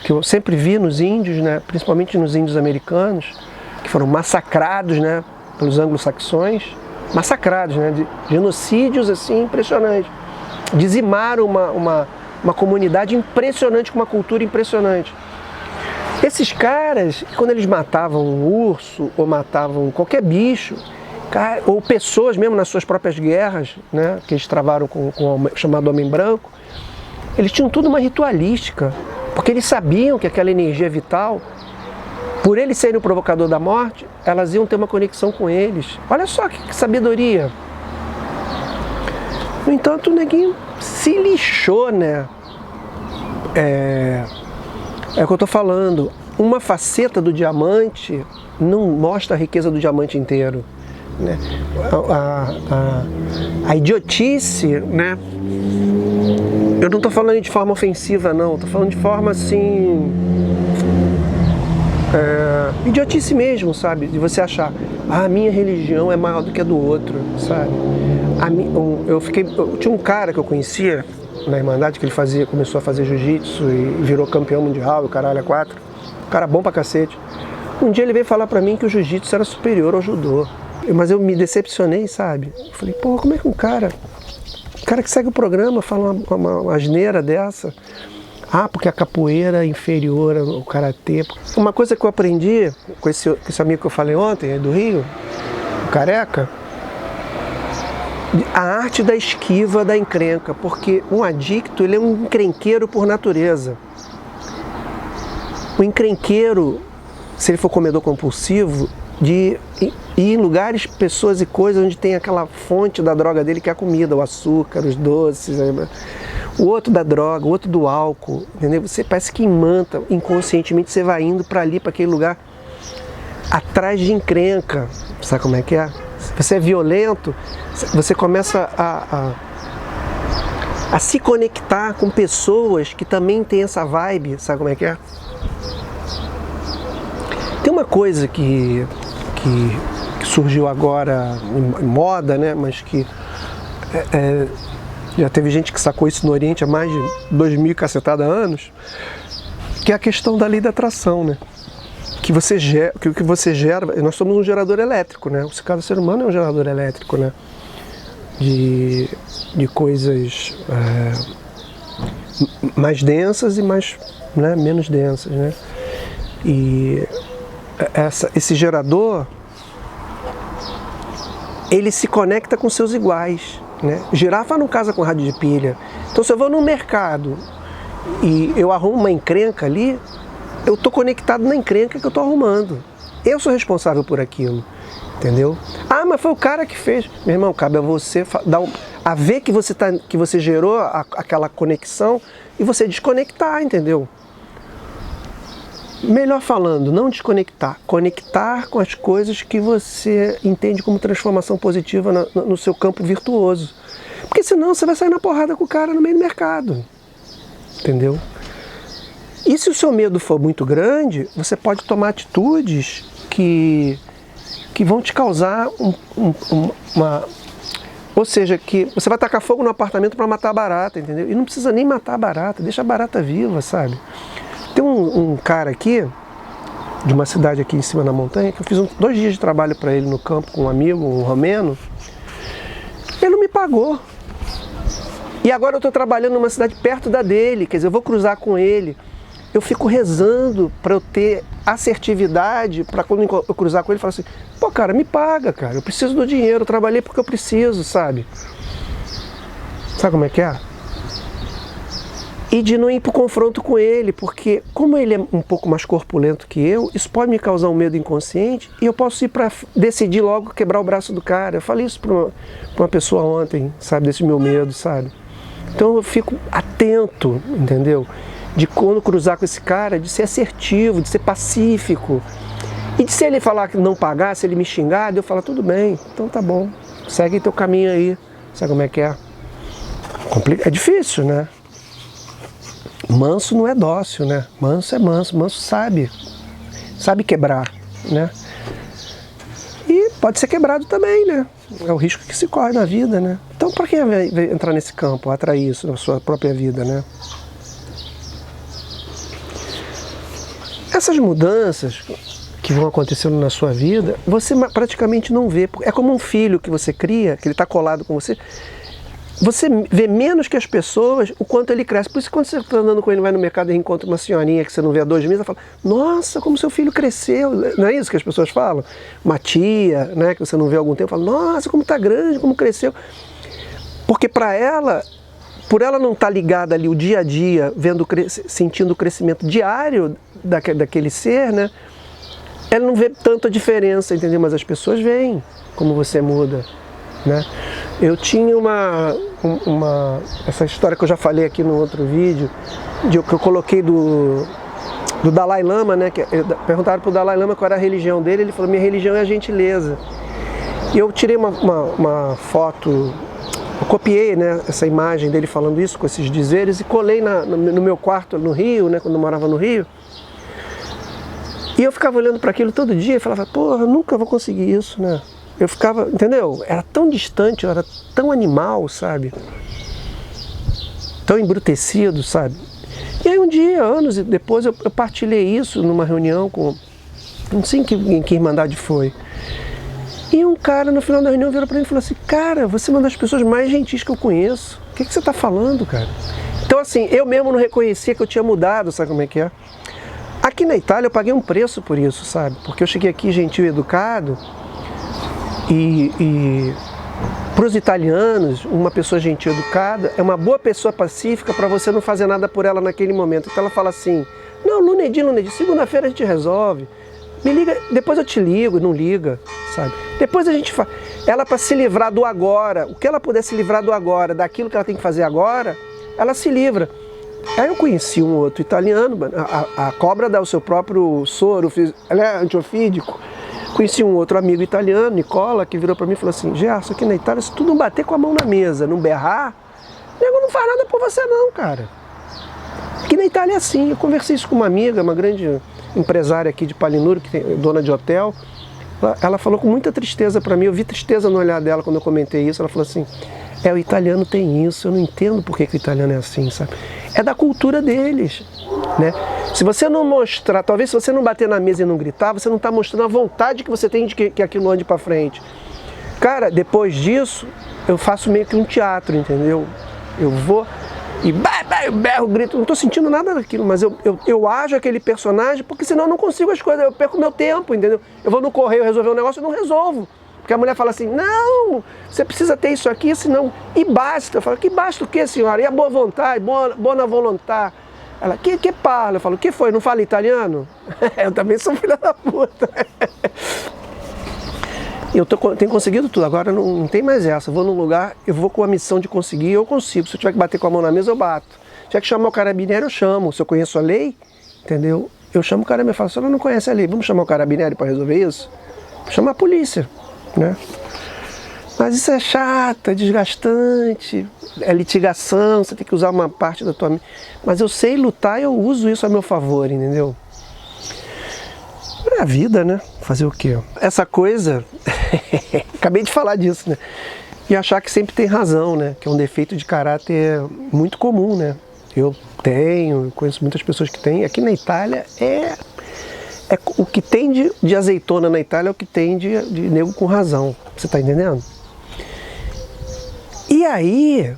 que eu sempre vi nos índios, né, principalmente nos índios americanos, que foram massacrados, né, pelos anglo-saxões, massacrados, né, de genocídios assim impressionantes. Dizimaram uma comunidade impressionante, com uma cultura impressionante. Esses caras, quando eles matavam um urso ou matavam qualquer bicho, cara, ou pessoas mesmo nas suas próprias guerras, né, que eles travaram com o chamado Homem Branco, eles tinham tudo uma ritualística, porque eles sabiam que aquela energia vital, por eles serem o provocador da morte, elas iam ter uma conexão com eles. Olha só que sabedoria. No entanto, o neguinho se lixou, né? É o que eu estou falando. Uma faceta do diamante não mostra a riqueza do diamante inteiro, né? A idiotice, né? Eu não estou falando de forma ofensiva, não. Estou falando de forma, assim... idiotice mesmo, sabe? De você achar, a minha religião é maior do que a do outro, sabe? Eu tinha um cara que eu conhecia na Irmandade, que ele começou a fazer jiu-jitsu e virou campeão mundial, o caralho, 4. Um cara bom pra cacete. Um dia ele veio falar pra mim que o jiu-jitsu era superior ao judô. Mas eu me decepcionei, sabe? Eu falei, pô, como é que um cara que segue o programa fala uma asneira dessa? Porque a capoeira é inferior ao karatê. Uma coisa que eu aprendi com esse amigo que eu falei ontem, do Rio, o Careca, a arte da esquiva da encrenca, porque um adicto, ele é um encrenqueiro por natureza. O encrenqueiro, se ele for comedor compulsivo, de ir em lugares, pessoas e coisas onde tem aquela fonte da droga dele, que é a comida, o açúcar, os doces, o outro da droga, o outro do álcool, entendeu? Você parece que imanta, inconscientemente você vai indo para ali, para aquele lugar, atrás de encrenca. Sabe como é que é? Se você é violento, você começa a se conectar com pessoas que também têm essa vibe, sabe como é que é? Tem uma coisa que surgiu agora em moda, né? Mas que já teve gente que sacou isso no Oriente há mais de 2.000 cacetada anos, que é a questão da lei da atração, né? Que o que você gera, nós somos um gerador elétrico, né? Cada ser humano é um gerador elétrico, né? De coisas mais densas e menos densas, né? E esse gerador, ele se conecta com seus iguais, né? Girafa não casa com rádio de pilha. Então, se eu vou no mercado e eu arrumo uma encrenca ali, eu estou conectado na encrenca que eu estou arrumando. Eu sou responsável por aquilo. entendeu? Ah, mas foi o cara que fez. Meu irmão, cabe a você a ver que você gerou aquela conexão e você desconectar, entendeu? Melhor falando, não desconectar, conectar com as coisas que você entende como transformação positiva no seu campo virtuoso. Porque senão você vai sair na porrada com o cara no meio do mercado, entendeu? E se o seu medo for muito grande, você pode tomar atitudes que vão te causar uma... Ou seja, que você vai tacar fogo no apartamento para matar a barata, entendeu? E não precisa nem matar a barata, deixa a barata viva, sabe? Tem um cara aqui, de uma cidade aqui em cima da montanha, que eu fiz 2 dias de trabalho para ele no campo com um amigo, um romeno. Ele não me pagou. E agora eu estou trabalhando numa cidade perto da dele, quer dizer, eu vou cruzar com ele. Eu fico rezando para eu ter assertividade, para quando eu cruzar com ele, falar assim, pô cara, me paga, cara, eu preciso do dinheiro, eu trabalhei porque eu preciso, sabe? Sabe como é que é? E de não ir para o confronto com ele, porque como ele é um pouco mais corpulento que eu, isso pode me causar um medo inconsciente e eu posso ir para decidir logo quebrar o braço do cara. Eu falei isso para uma pessoa ontem, sabe, desse meu medo, sabe? Então eu fico atento, entendeu? De quando cruzar com esse cara, de ser assertivo, de ser pacífico. E de se ele falar que não pagar, se ele me xingar, eu falo, tudo bem, então tá bom, segue teu caminho aí. Sabe como é que é? É difícil, né? Manso não é dócil, né? Manso é manso, manso sabe quebrar, né? E pode ser quebrado também, né? É o risco que se corre na vida, né? Então, para quem vai entrar nesse campo, atrair isso na sua própria vida, né? Essas mudanças que vão acontecendo na sua vida, você praticamente não vê. É como um filho que você cria, que ele está colado com você. Você vê menos que as pessoas o quanto ele cresce. Por isso, quando você está andando com ele, vai no mercado e encontra uma senhorinha que você não vê há 2 meses, ela fala, nossa, como seu filho cresceu. Não é isso que as pessoas falam? Uma tia, né, que você não vê há algum tempo, fala, nossa, como está grande, como cresceu. Porque para ela, por ela não estar ligada ali o dia a dia, sentindo o crescimento diário daquele ser, né, ela não vê tanta diferença, entendeu? Mas as pessoas veem como você muda, né? Eu tinha essa história que eu já falei aqui no outro vídeo, que eu coloquei do Dalai Lama, né? Perguntaram para o Dalai Lama qual era a religião dele, ele falou, minha religião é a gentileza. E eu tirei uma foto, eu copiei, né, essa imagem dele falando isso, com esses dizeres, e colei no meu quarto no Rio, né, quando eu morava no Rio. E eu ficava olhando para aquilo todo dia e falava, porra, eu nunca vou conseguir isso, né? Eu ficava, entendeu? Era tão distante, eu era tão animal, sabe? Tão embrutecido, sabe? E aí um dia, anos depois, eu partilhei isso numa reunião com... Não sei em que irmandade foi. E um cara, no final da reunião, virou pra mim e falou assim, cara, você é uma das pessoas mais gentis que eu conheço. O que você tá falando, cara? Então, assim, eu mesmo não reconhecia que eu tinha mudado, sabe como é que é? Aqui na Itália eu paguei um preço por isso, sabe? Porque eu cheguei aqui gentil e educado e para os italianos, uma pessoa gentil e educada é uma boa pessoa pacífica para você não fazer nada por ela naquele momento. Então ela fala assim, não, lunedì, segunda-feira a gente resolve. Me liga, depois eu te ligo, não liga, sabe? Depois a gente faz. Ela, para se livrar do agora, o que ela puder se livrar do agora, daquilo que ela tem que fazer agora, ela se livra. Aí eu conheci um outro italiano, a cobra dá o seu próprio soro, ela é antiofídico. Conheci um outro amigo italiano, Nicola, que virou para mim e falou assim, Gerson, aqui na Itália, se tu não bater com a mão na mesa, não berrar, o nego não faz nada por você não, cara. Aqui na Itália é assim, eu conversei isso com uma amiga, uma grande empresária aqui de Palinuro, que é dona de hotel. Ela falou com muita tristeza para mim, eu vi tristeza no olhar dela quando eu comentei isso, ela falou assim, o italiano tem isso, eu não entendo por que o italiano é assim, sabe? É da cultura deles, né? Se você não mostrar, talvez se você não bater na mesa e não gritar, você não está mostrando a vontade que você tem de que aquilo ande para frente. Cara, depois disso, eu faço meio que um teatro, entendeu? Eu vou e berro, grito, não estou sentindo nada daquilo, mas eu ajo aquele personagem, porque senão eu não consigo as coisas, eu perco meu tempo, entendeu? Eu vou no correio resolver um negócio, eu não resolvo. Porque a mulher fala assim, não, você precisa ter isso aqui, senão... E basta. Eu falo, que basta o quê, senhora? E a boa vontade, boa vontade? Ela, que parla? Eu falo, o que foi? Não fala italiano? Eu também sou filha da puta. Tenho conseguido tudo, agora não tem mais essa. Eu vou num lugar, eu vou com a missão de conseguir, eu consigo. Se eu tiver que bater com a mão na mesa, eu bato. Se tiver que chamar o carabineiro, eu chamo. Se eu conheço a lei, entendeu? Eu chamo o carabineiro e falo, se ela não conhece a lei, vamos chamar o carabineiro para resolver isso? Chamar a polícia, né? Mas isso é chato, é desgastante, é litigação, você tem que usar uma parte da tua... Mas eu sei lutar e eu uso isso a meu favor, entendeu? É a vida, né? Fazer o quê? Essa coisa, acabei de falar disso, né? E achar que sempre tem razão, né? Que é um defeito de caráter muito comum, né? Eu conheço muitas pessoas que têm. Aqui na Itália o que tem de azeitona na Itália é o que tem de nego com razão. Você tá entendendo? E aí,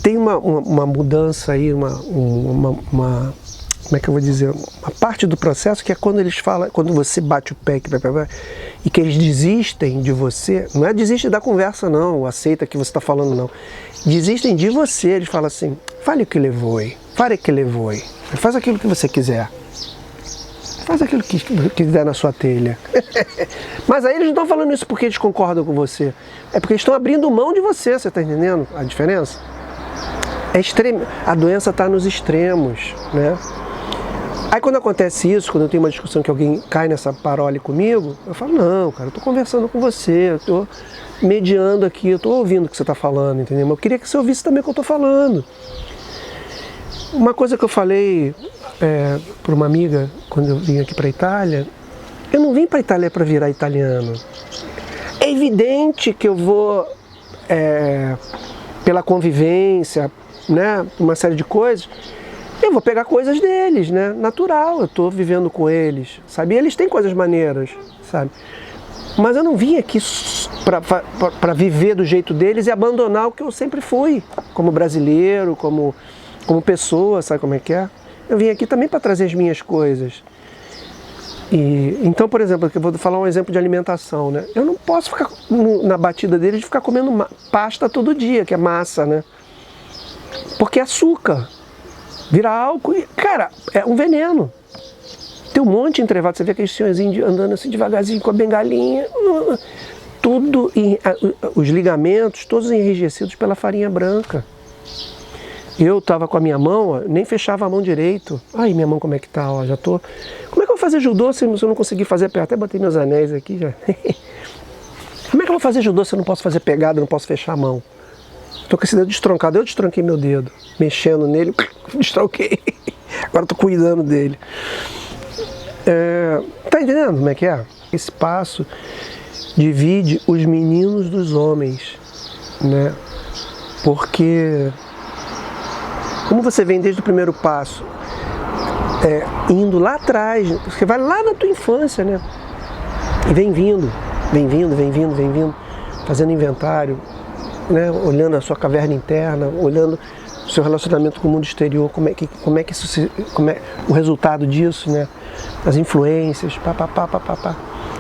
tem uma mudança aí, como é que eu vou dizer? Uma parte do processo que é quando eles falam, quando você bate o pé e que eles desistem de você, não é desistem da conversa não, aceita que você está falando não. Desistem de você, eles falam assim, fale o que levou, fale o que levou, faz aquilo que você quiser. Faz aquilo que der na sua telha. Mas aí eles não estão falando isso porque eles concordam com você. É porque eles estão abrindo mão de você, você está entendendo a diferença? A doença está nos extremos, né? Aí quando acontece isso, quando eu tenho uma discussão que alguém cai nessa parole comigo, eu falo, não, cara, eu estou conversando com você, eu estou mediando aqui, eu estou ouvindo o que você está falando, entendeu? Mas eu queria que você ouvisse também o que eu estou falando. Uma coisa que eu falei para uma amiga, quando eu vim aqui para a Itália, eu não vim para a Itália para virar italiano. É evidente que eu vou, pela convivência, né, uma série de coisas, eu vou pegar coisas deles, né, natural, eu estou vivendo com eles, sabe, e eles têm coisas maneiras, sabe, mas eu não vim aqui para viver do jeito deles e abandonar o que eu sempre fui, como brasileiro, como pessoa, sabe como é que é? Eu vim aqui também para trazer as minhas coisas. Então, por exemplo, eu vou falar um exemplo de alimentação, né? Eu não posso ficar na batida deles de ficar comendo pasta todo dia, que é massa, né? Porque é açúcar, vira álcool e, cara, é um veneno. Tem um monte de entrevado, você vê aqueles senhorzinhos andando assim devagarzinho com a bengalinha, tudo, os ligamentos todos enrijecidos pela farinha branca. Eu estava com a minha mão, ó, nem fechava a mão direito. Ai, minha mão como é que tá, ó, já tô... Como é que eu vou fazer judô se eu não conseguir fazer pegada? Até botei meus anéis aqui já. Como é que eu vou fazer judô se eu não posso fazer pegada, não posso fechar a mão? Tô com esse dedo destroncado, eu destronquei meu dedo. Mexendo nele, destronquei. Agora tô cuidando dele. Tá entendendo como é que é? Esse passo divide os meninos dos homens, né? Porque... como você vem desde o primeiro passo, indo lá atrás, você vai lá na tua infância, né? E vem vindo, fazendo inventário, né? Olhando a sua caverna interna, olhando o seu relacionamento com o mundo exterior, como é o resultado disso, né? As influências,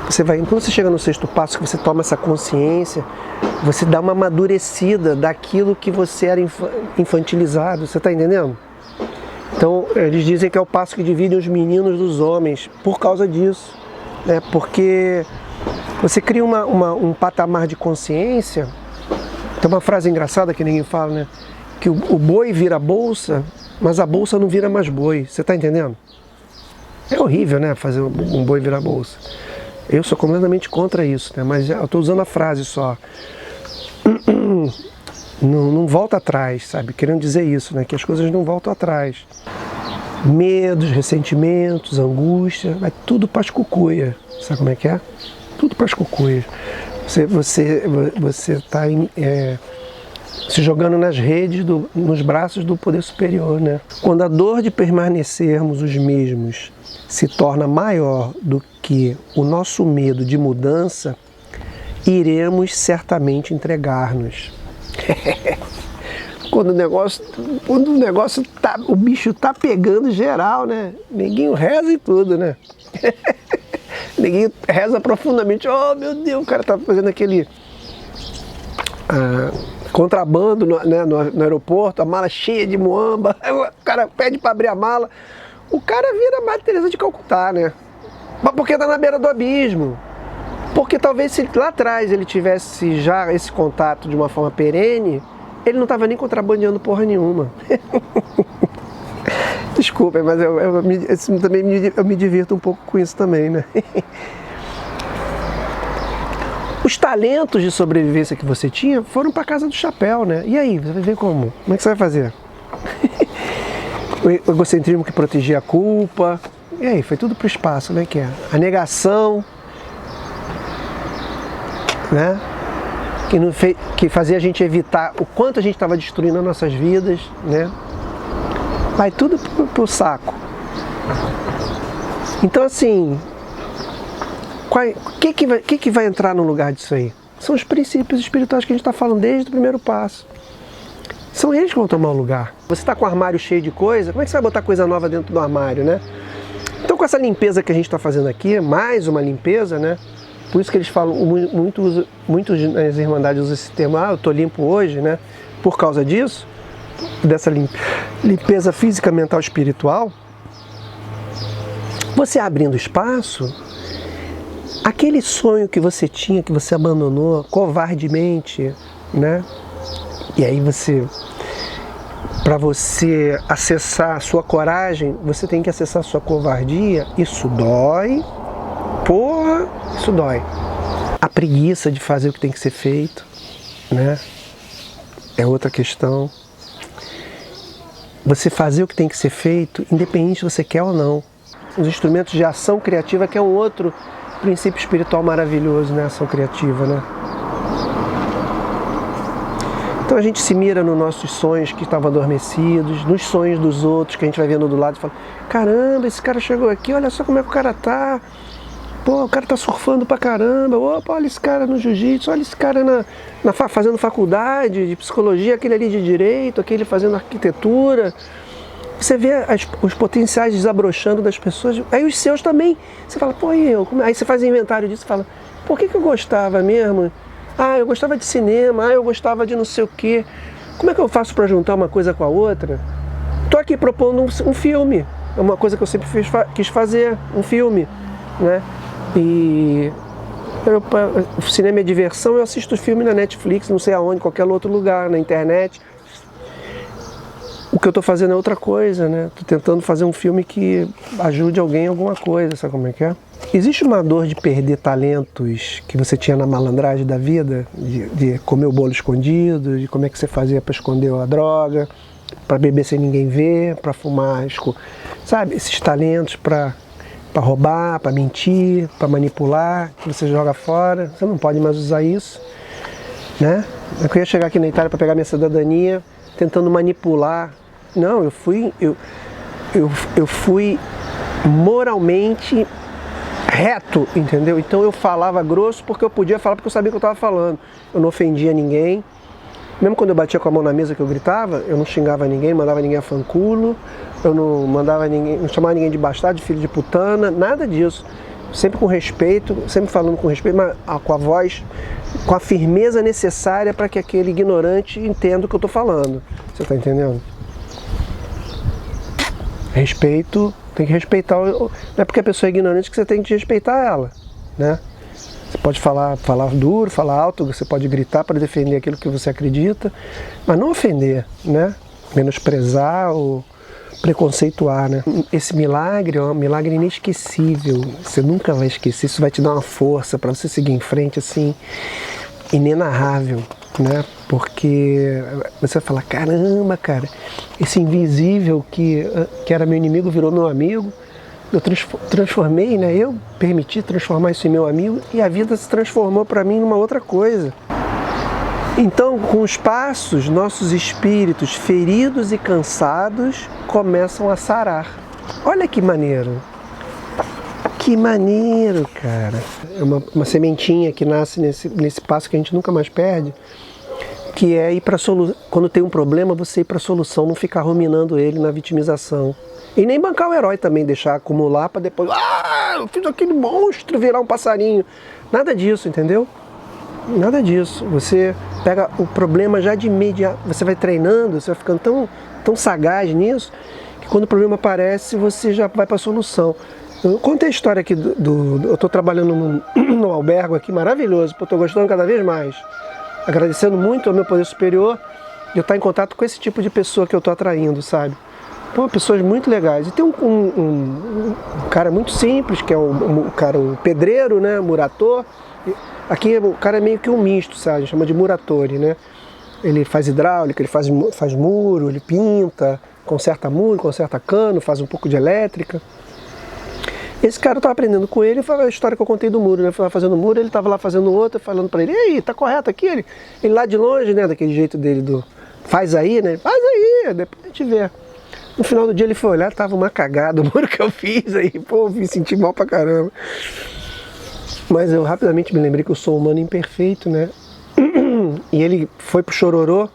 Você vai, quando você chega no sexto passo, que você toma essa consciência, você dá uma amadurecida daquilo que você era infantilizado, você está entendendo? Então, eles dizem que é o passo que divide os meninos dos homens, por causa disso, né? Porque você cria um patamar de consciência. Tem uma frase engraçada que ninguém fala, né? Que o boi vira bolsa, mas a bolsa não vira mais boi, você está entendendo? É horrível, né? Fazer um boi virar bolsa. Eu sou completamente contra isso, né? Mas eu estou usando a frase só. Não volta atrás, sabe? Querendo dizer isso, né? Que as coisas não voltam atrás. Medos, ressentimentos, angústia, vai tudo para as cucuia. Sabe como é que é? Tudo para as cucuias. Você está se jogando nas redes, nos braços do poder superior, né? Quando a dor de permanecermos os mesmos se torna maior do que o nosso medo de mudança, iremos certamente entregar-nos. Quando o negócio tá, o bicho tá pegando geral, né? Ninguém reza e tudo, né? Ninguém reza profundamente. Oh, meu Deus, o cara tá fazendo aquele contrabando no aeroporto, a mala cheia de muamba, o cara pede para abrir a mala. O cara vira Madre Teresa de Calcutá, né? Mas porque está na beira do abismo. Porque talvez se lá atrás ele tivesse já esse contato de uma forma perene, ele não estava nem contrabandeando porra nenhuma. Desculpa, mas eu me divirto um pouco com isso também, né? Os talentos de sobrevivência que você tinha foram para casa do chapéu, né? E aí, você vai ver como? Como é que você vai fazer? O egocentrismo que protegia a culpa. E aí, foi tudo para o espaço, né? Que é a negação, né? Que fazia a gente evitar o quanto a gente estava destruindo as nossas vidas, né? Vai tudo pro saco. Então, assim, o que vai entrar no lugar disso aí? São os princípios espirituais que a gente está falando desde o primeiro passo. São eles que vão tomar o lugar. Você está com o armário cheio de coisa, como é que você vai botar coisa nova dentro do armário, né? Então, com essa limpeza que a gente está fazendo aqui, mais uma limpeza, né? Por isso que eles falam, muitos nas Irmandades usam esse termo, eu estou limpo hoje, né? Por causa disso, dessa limpeza física, mental, espiritual, você abrindo espaço, aquele sonho que você tinha, que você abandonou covardemente, né? E aí para você acessar a sua coragem, você tem que acessar a sua covardia. Isso dói, porra, isso dói. A preguiça de fazer o que tem que ser feito, né? É outra questão. Você fazer o que tem que ser feito, independente se você quer ou não. Os instrumentos de ação criativa, que é um outro princípio espiritual maravilhoso, né? Ação criativa, né? Então a gente se mira nos nossos sonhos que estavam adormecidos, nos sonhos dos outros que a gente vai vendo do lado e fala: caramba, esse cara chegou aqui, olha só como é que o cara tá. Pô, o cara tá surfando pra caramba. Opa, olha esse cara no jiu-jitsu, olha esse cara fazendo faculdade de psicologia, aquele ali de direito, aquele fazendo arquitetura. Você vê os potenciais desabrochando das pessoas, aí os seus também. Você fala, pô, e eu? Aí você faz inventário disso e fala, por que eu gostava mesmo? Ah, eu gostava de cinema, eu gostava de não sei o quê. Como é que eu faço para juntar uma coisa com a outra? Tô aqui propondo um filme, é uma coisa que eu sempre quis fazer, um filme, né? E o cinema é diversão, eu assisto filme na Netflix, não sei aonde, qualquer outro lugar, na internet. O que eu estou fazendo é outra coisa, né? Estou tentando fazer um filme que ajude alguém em alguma coisa, sabe como é que é? Existe uma dor de perder talentos que você tinha na malandragem da vida, de comer o bolo escondido, de como é que você fazia para esconder a droga, para beber sem ninguém ver, para fumar, sabe? Esses talentos para roubar, para mentir, para manipular, que você joga fora, você não pode mais usar isso, né? Eu ia chegar aqui na Itália para pegar minha cidadania, tentando manipular. Não, eu fui moralmente reto, entendeu? Então eu falava grosso porque eu podia falar, porque eu sabia o que eu estava falando. Eu não ofendia ninguém. Mesmo quando eu batia com a mão na mesa que eu gritava, eu não xingava ninguém, mandava ninguém a fanculo, eu não mandava ninguém, não chamava ninguém de bastardo, de filho de putana, nada disso. Sempre com respeito, sempre falando com respeito, mas com a voz, com a firmeza necessária para que aquele ignorante entenda o que eu estou falando. Você está entendendo? Respeito, tem que respeitar, não é porque a pessoa é ignorante que você tem que respeitar ela, né? Você pode falar duro, falar alto, você pode gritar para defender aquilo que você acredita, mas não ofender, né? Menosprezar ou preconceituar, né? Esse milagre é um milagre inesquecível, você nunca vai esquecer, isso vai te dar uma força para você seguir em frente, assim, inenarrável, né? Porque você vai falar, caramba, cara, esse invisível que era meu inimigo virou meu amigo, eu transformei, né? Eu permiti transformar isso em meu amigo e a vida se transformou para mim numa outra coisa. Então, com os passos, nossos espíritos feridos e cansados começam a sarar. Olha que maneiro! Que maneiro, cara! É uma sementinha que nasce nesse passo que a gente nunca mais perde, que é ir para a solução. Quando tem um problema, você ir para a solução, não ficar ruminando ele na vitimização. E nem bancar o herói também, deixar acumular para depois, eu fiz aquele monstro virar um passarinho. Nada disso, entendeu? Nada disso. Você pega o problema já de imediato, você vai treinando, você vai ficando tão sagaz nisso, que quando o problema aparece, você já vai para a solução. Eu contei a história aqui eu estou trabalhando no albergue aqui, maravilhoso, estou gostando cada vez mais. Agradecendo muito ao meu poder superior de eu estar em contato com esse tipo de pessoa que eu estou atraindo, sabe? Pô, pessoas muito legais. E tem um cara muito simples, que é o pedreiro, né? Murator. Aqui o cara é meio que um misto, sabe? A gente chama de muratori, né? Ele faz hidráulica, ele faz muro, ele pinta, conserta muro, conserta cano, faz um pouco de elétrica. Esse cara eu estava aprendendo com ele, foi a história que eu contei do muro, né? Eu estava fazendo muro, ele estava lá fazendo outro, falando para ele, e aí, tá correto aqui? Ele lá de longe, né? Daquele jeito dele faz aí, né? Faz aí, depois a gente vê. No final do dia ele foi olhar, tava uma cagada o muro que eu fiz aí, pô, me senti mal pra caramba. Mas eu rapidamente me lembrei que eu sou um humano imperfeito, né? E ele foi pro Chororô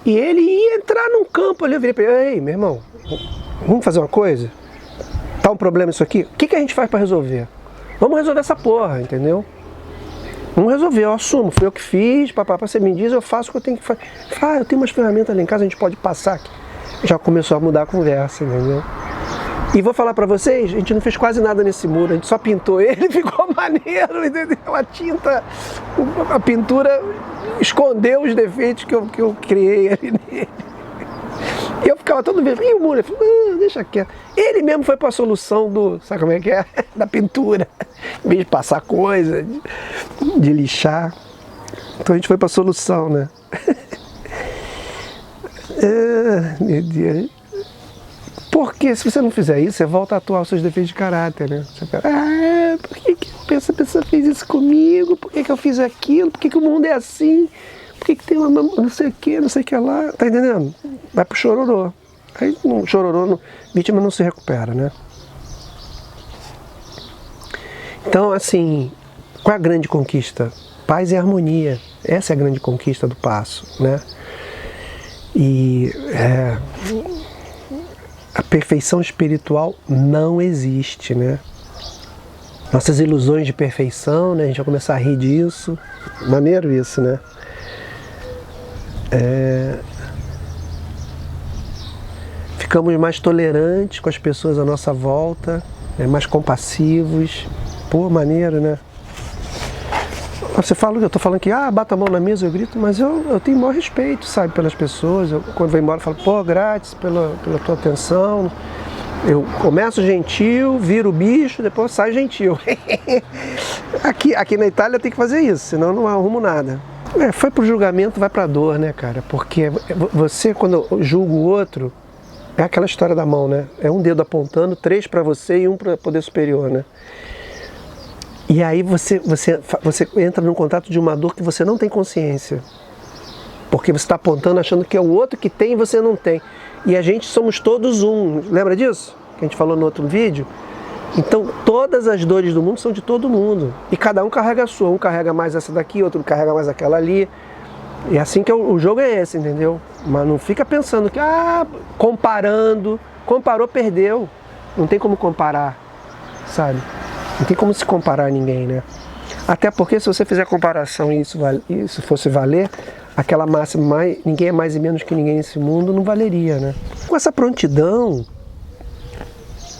e ele ia entrar num campo ali. Eu virei pra ele, ei, meu irmão, vamos fazer uma coisa? Tá um problema isso aqui? O que a gente faz pra resolver? Vamos resolver essa porra, entendeu? Vamos resolver, eu assumo, foi eu que fiz, papá, você me diz, eu faço o que eu tenho que fazer. Ah, eu tenho umas ferramentas ali em casa, a gente pode passar aqui. Já começou a mudar a conversa, entendeu? E vou falar pra vocês, a gente não fez quase nada nesse muro, a gente só pintou ele, ficou maneiro, entendeu? A pintura escondeu os defeitos que eu criei ali nele. E eu ficava todo vez, e o muro? Ele falou, deixa quieto. Ele mesmo foi pra solução sabe como é que é? Da pintura. Em vez de passar coisa, de lixar. Então a gente foi pra solução, né? Meu Deus. Porque se você não fizer isso, você volta a atuar os seus defeitos de caráter, né? Você fala, por que essa pessoa fez isso comigo? Por que eu fiz aquilo? Por que o mundo é assim? Por que tem uma não sei o que lá? Tá entendendo? Vai pro chororô. Aí no chororô, vítima não se recupera, né? Então, assim, qual é a grande conquista? Paz e harmonia. Essa é a grande conquista do passo, né? E a perfeição espiritual não existe, né? Nossas ilusões de perfeição, né? A gente vai começar a rir disso. Maneiro isso, né? Ficamos mais tolerantes com as pessoas à nossa volta, mais compassivos. Pô, maneiro, né? Você fala, eu tô falando que, bata a mão na mesa, eu grito, mas eu tenho o maior respeito, sabe, pelas pessoas. Quando vou embora, eu falo, pô, grátis pela tua atenção. Eu começo gentil, viro bicho, depois saio gentil. Aqui na Itália tem que fazer isso, senão eu não arrumo nada. Foi pro julgamento, vai pra dor, né, cara? Porque você, quando julga o outro, é aquela história da mão, né? É um dedo apontando, 3 para você e 1 para poder superior, né? E aí você entra num contato de uma dor que você não tem consciência. Porque você está apontando achando que é o outro que tem e você não tem. E a gente somos todos um. Lembra disso? Que a gente falou no outro vídeo? Então todas as dores do mundo são de todo mundo. E cada um carrega a sua. Um carrega mais essa daqui, outro carrega mais aquela ali. E assim que o jogo é esse, entendeu? Mas não fica pensando que, comparando. Comparou, perdeu. Não tem como comparar, sabe? Não tem como se comparar a ninguém, né? Até porque se você fizer comparação e isso fosse valer, aquela máxima, ninguém é mais e menos que ninguém nesse mundo, não valeria, né? Com essa prontidão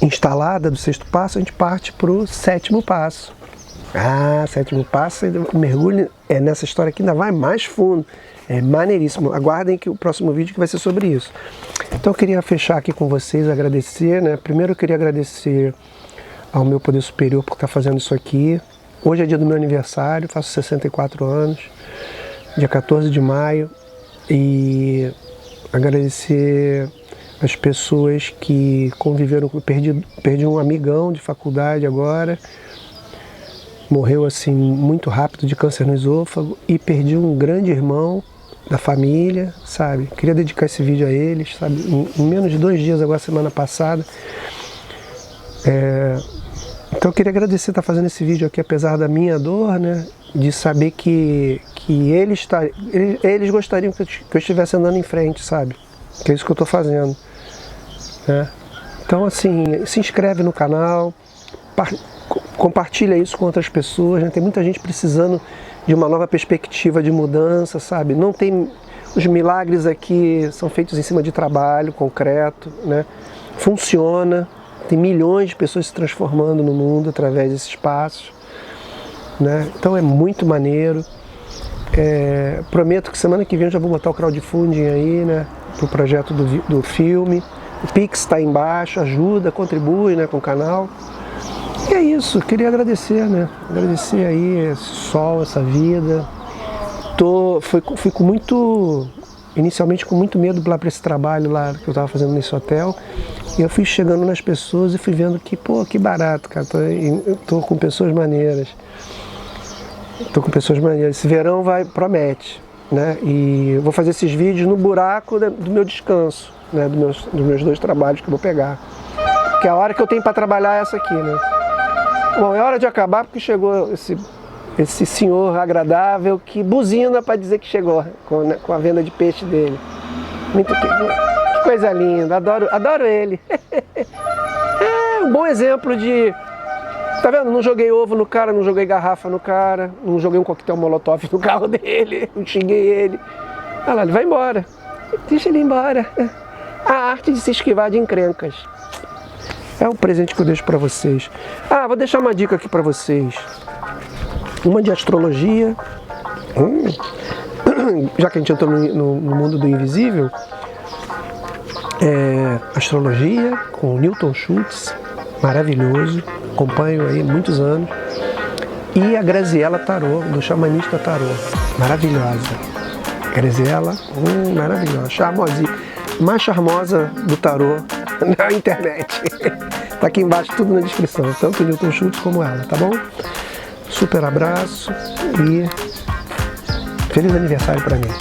instalada do 6º passo, a gente parte para o 7º passo. 7º passo, o mergulho nessa história aqui ainda vai mais fundo. É maneiríssimo. Aguardem que o próximo vídeo que vai ser sobre isso. Então eu queria fechar aqui com vocês, agradecer, né? Primeiro eu queria agradecer ao meu poder superior por estar fazendo isso aqui. Hoje é dia do meu aniversário, faço 64 anos, dia 14 de maio, e agradecer as pessoas que conviveram com... Perdi um amigão de faculdade agora, morreu assim muito rápido de câncer no esôfago, e perdi um grande irmão da família, sabe? Queria dedicar esse vídeo a eles, sabe? Em menos de 2 dias, agora semana passada. Então eu queria agradecer estar fazendo esse vídeo aqui, apesar da minha dor, né? De saber que eles gostariam que eu estivesse andando em frente, sabe? Que é isso que eu estou fazendo, né? Então assim, se inscreve no canal, compartilha isso com outras pessoas, né? Tem muita gente precisando de uma nova perspectiva de mudança, sabe? Não tem... Os milagres aqui são feitos em cima de trabalho concreto, né? Funciona, Tem milhões de pessoas se transformando no mundo através desses passos, né? Então é muito maneiro. Prometo que semana que vem eu já vou botar o crowdfunding aí, né, pro projeto do filme. O Pix está aí embaixo, ajuda, contribui, né, com o canal. E é isso, queria agradecer, né? Agradecer aí esse sol, essa vida. Fui com muito, inicialmente com muito medo lá para esse trabalho lá que eu estava fazendo nesse hotel. E eu fui chegando nas pessoas e fui vendo que, pô, que barato, cara. Tô com pessoas maneiras. Esse verão promete, né? E eu vou fazer esses vídeos no buraco do meu descanso, né? Dos meus 2 trabalhos que eu vou pegar. Porque a hora que eu tenho para trabalhar é essa aqui, né? Bom, é hora de acabar porque chegou esse senhor agradável que buzina para dizer que chegou com a venda de peixe dele. Que coisa linda, adoro ele. É um bom exemplo de... Tá vendo? Não joguei ovo no cara, não joguei garrafa no cara, não joguei um coquetel molotov no carro dele, não xinguei ele. Olha lá, ele vai embora. Deixa ele ir embora. A arte de se esquivar de encrencas. É um presente que eu deixo para vocês. Vou deixar uma dica aqui para vocês. Uma de astrologia. Já que a gente entrou no mundo do invisível. Astrologia com Newton Schultz. Maravilhoso. Acompanho aí há muitos anos. E a Graziella Tarô, do Xamanista Tarô. Maravilhosa. Graziella, maravilhosa. Charmosinha. Mais charmosa do tarô na internet. Tá aqui embaixo tudo na descrição. Tanto o Newton Schultz como ela, tá bom? Super abraço e feliz aniversário pra mim.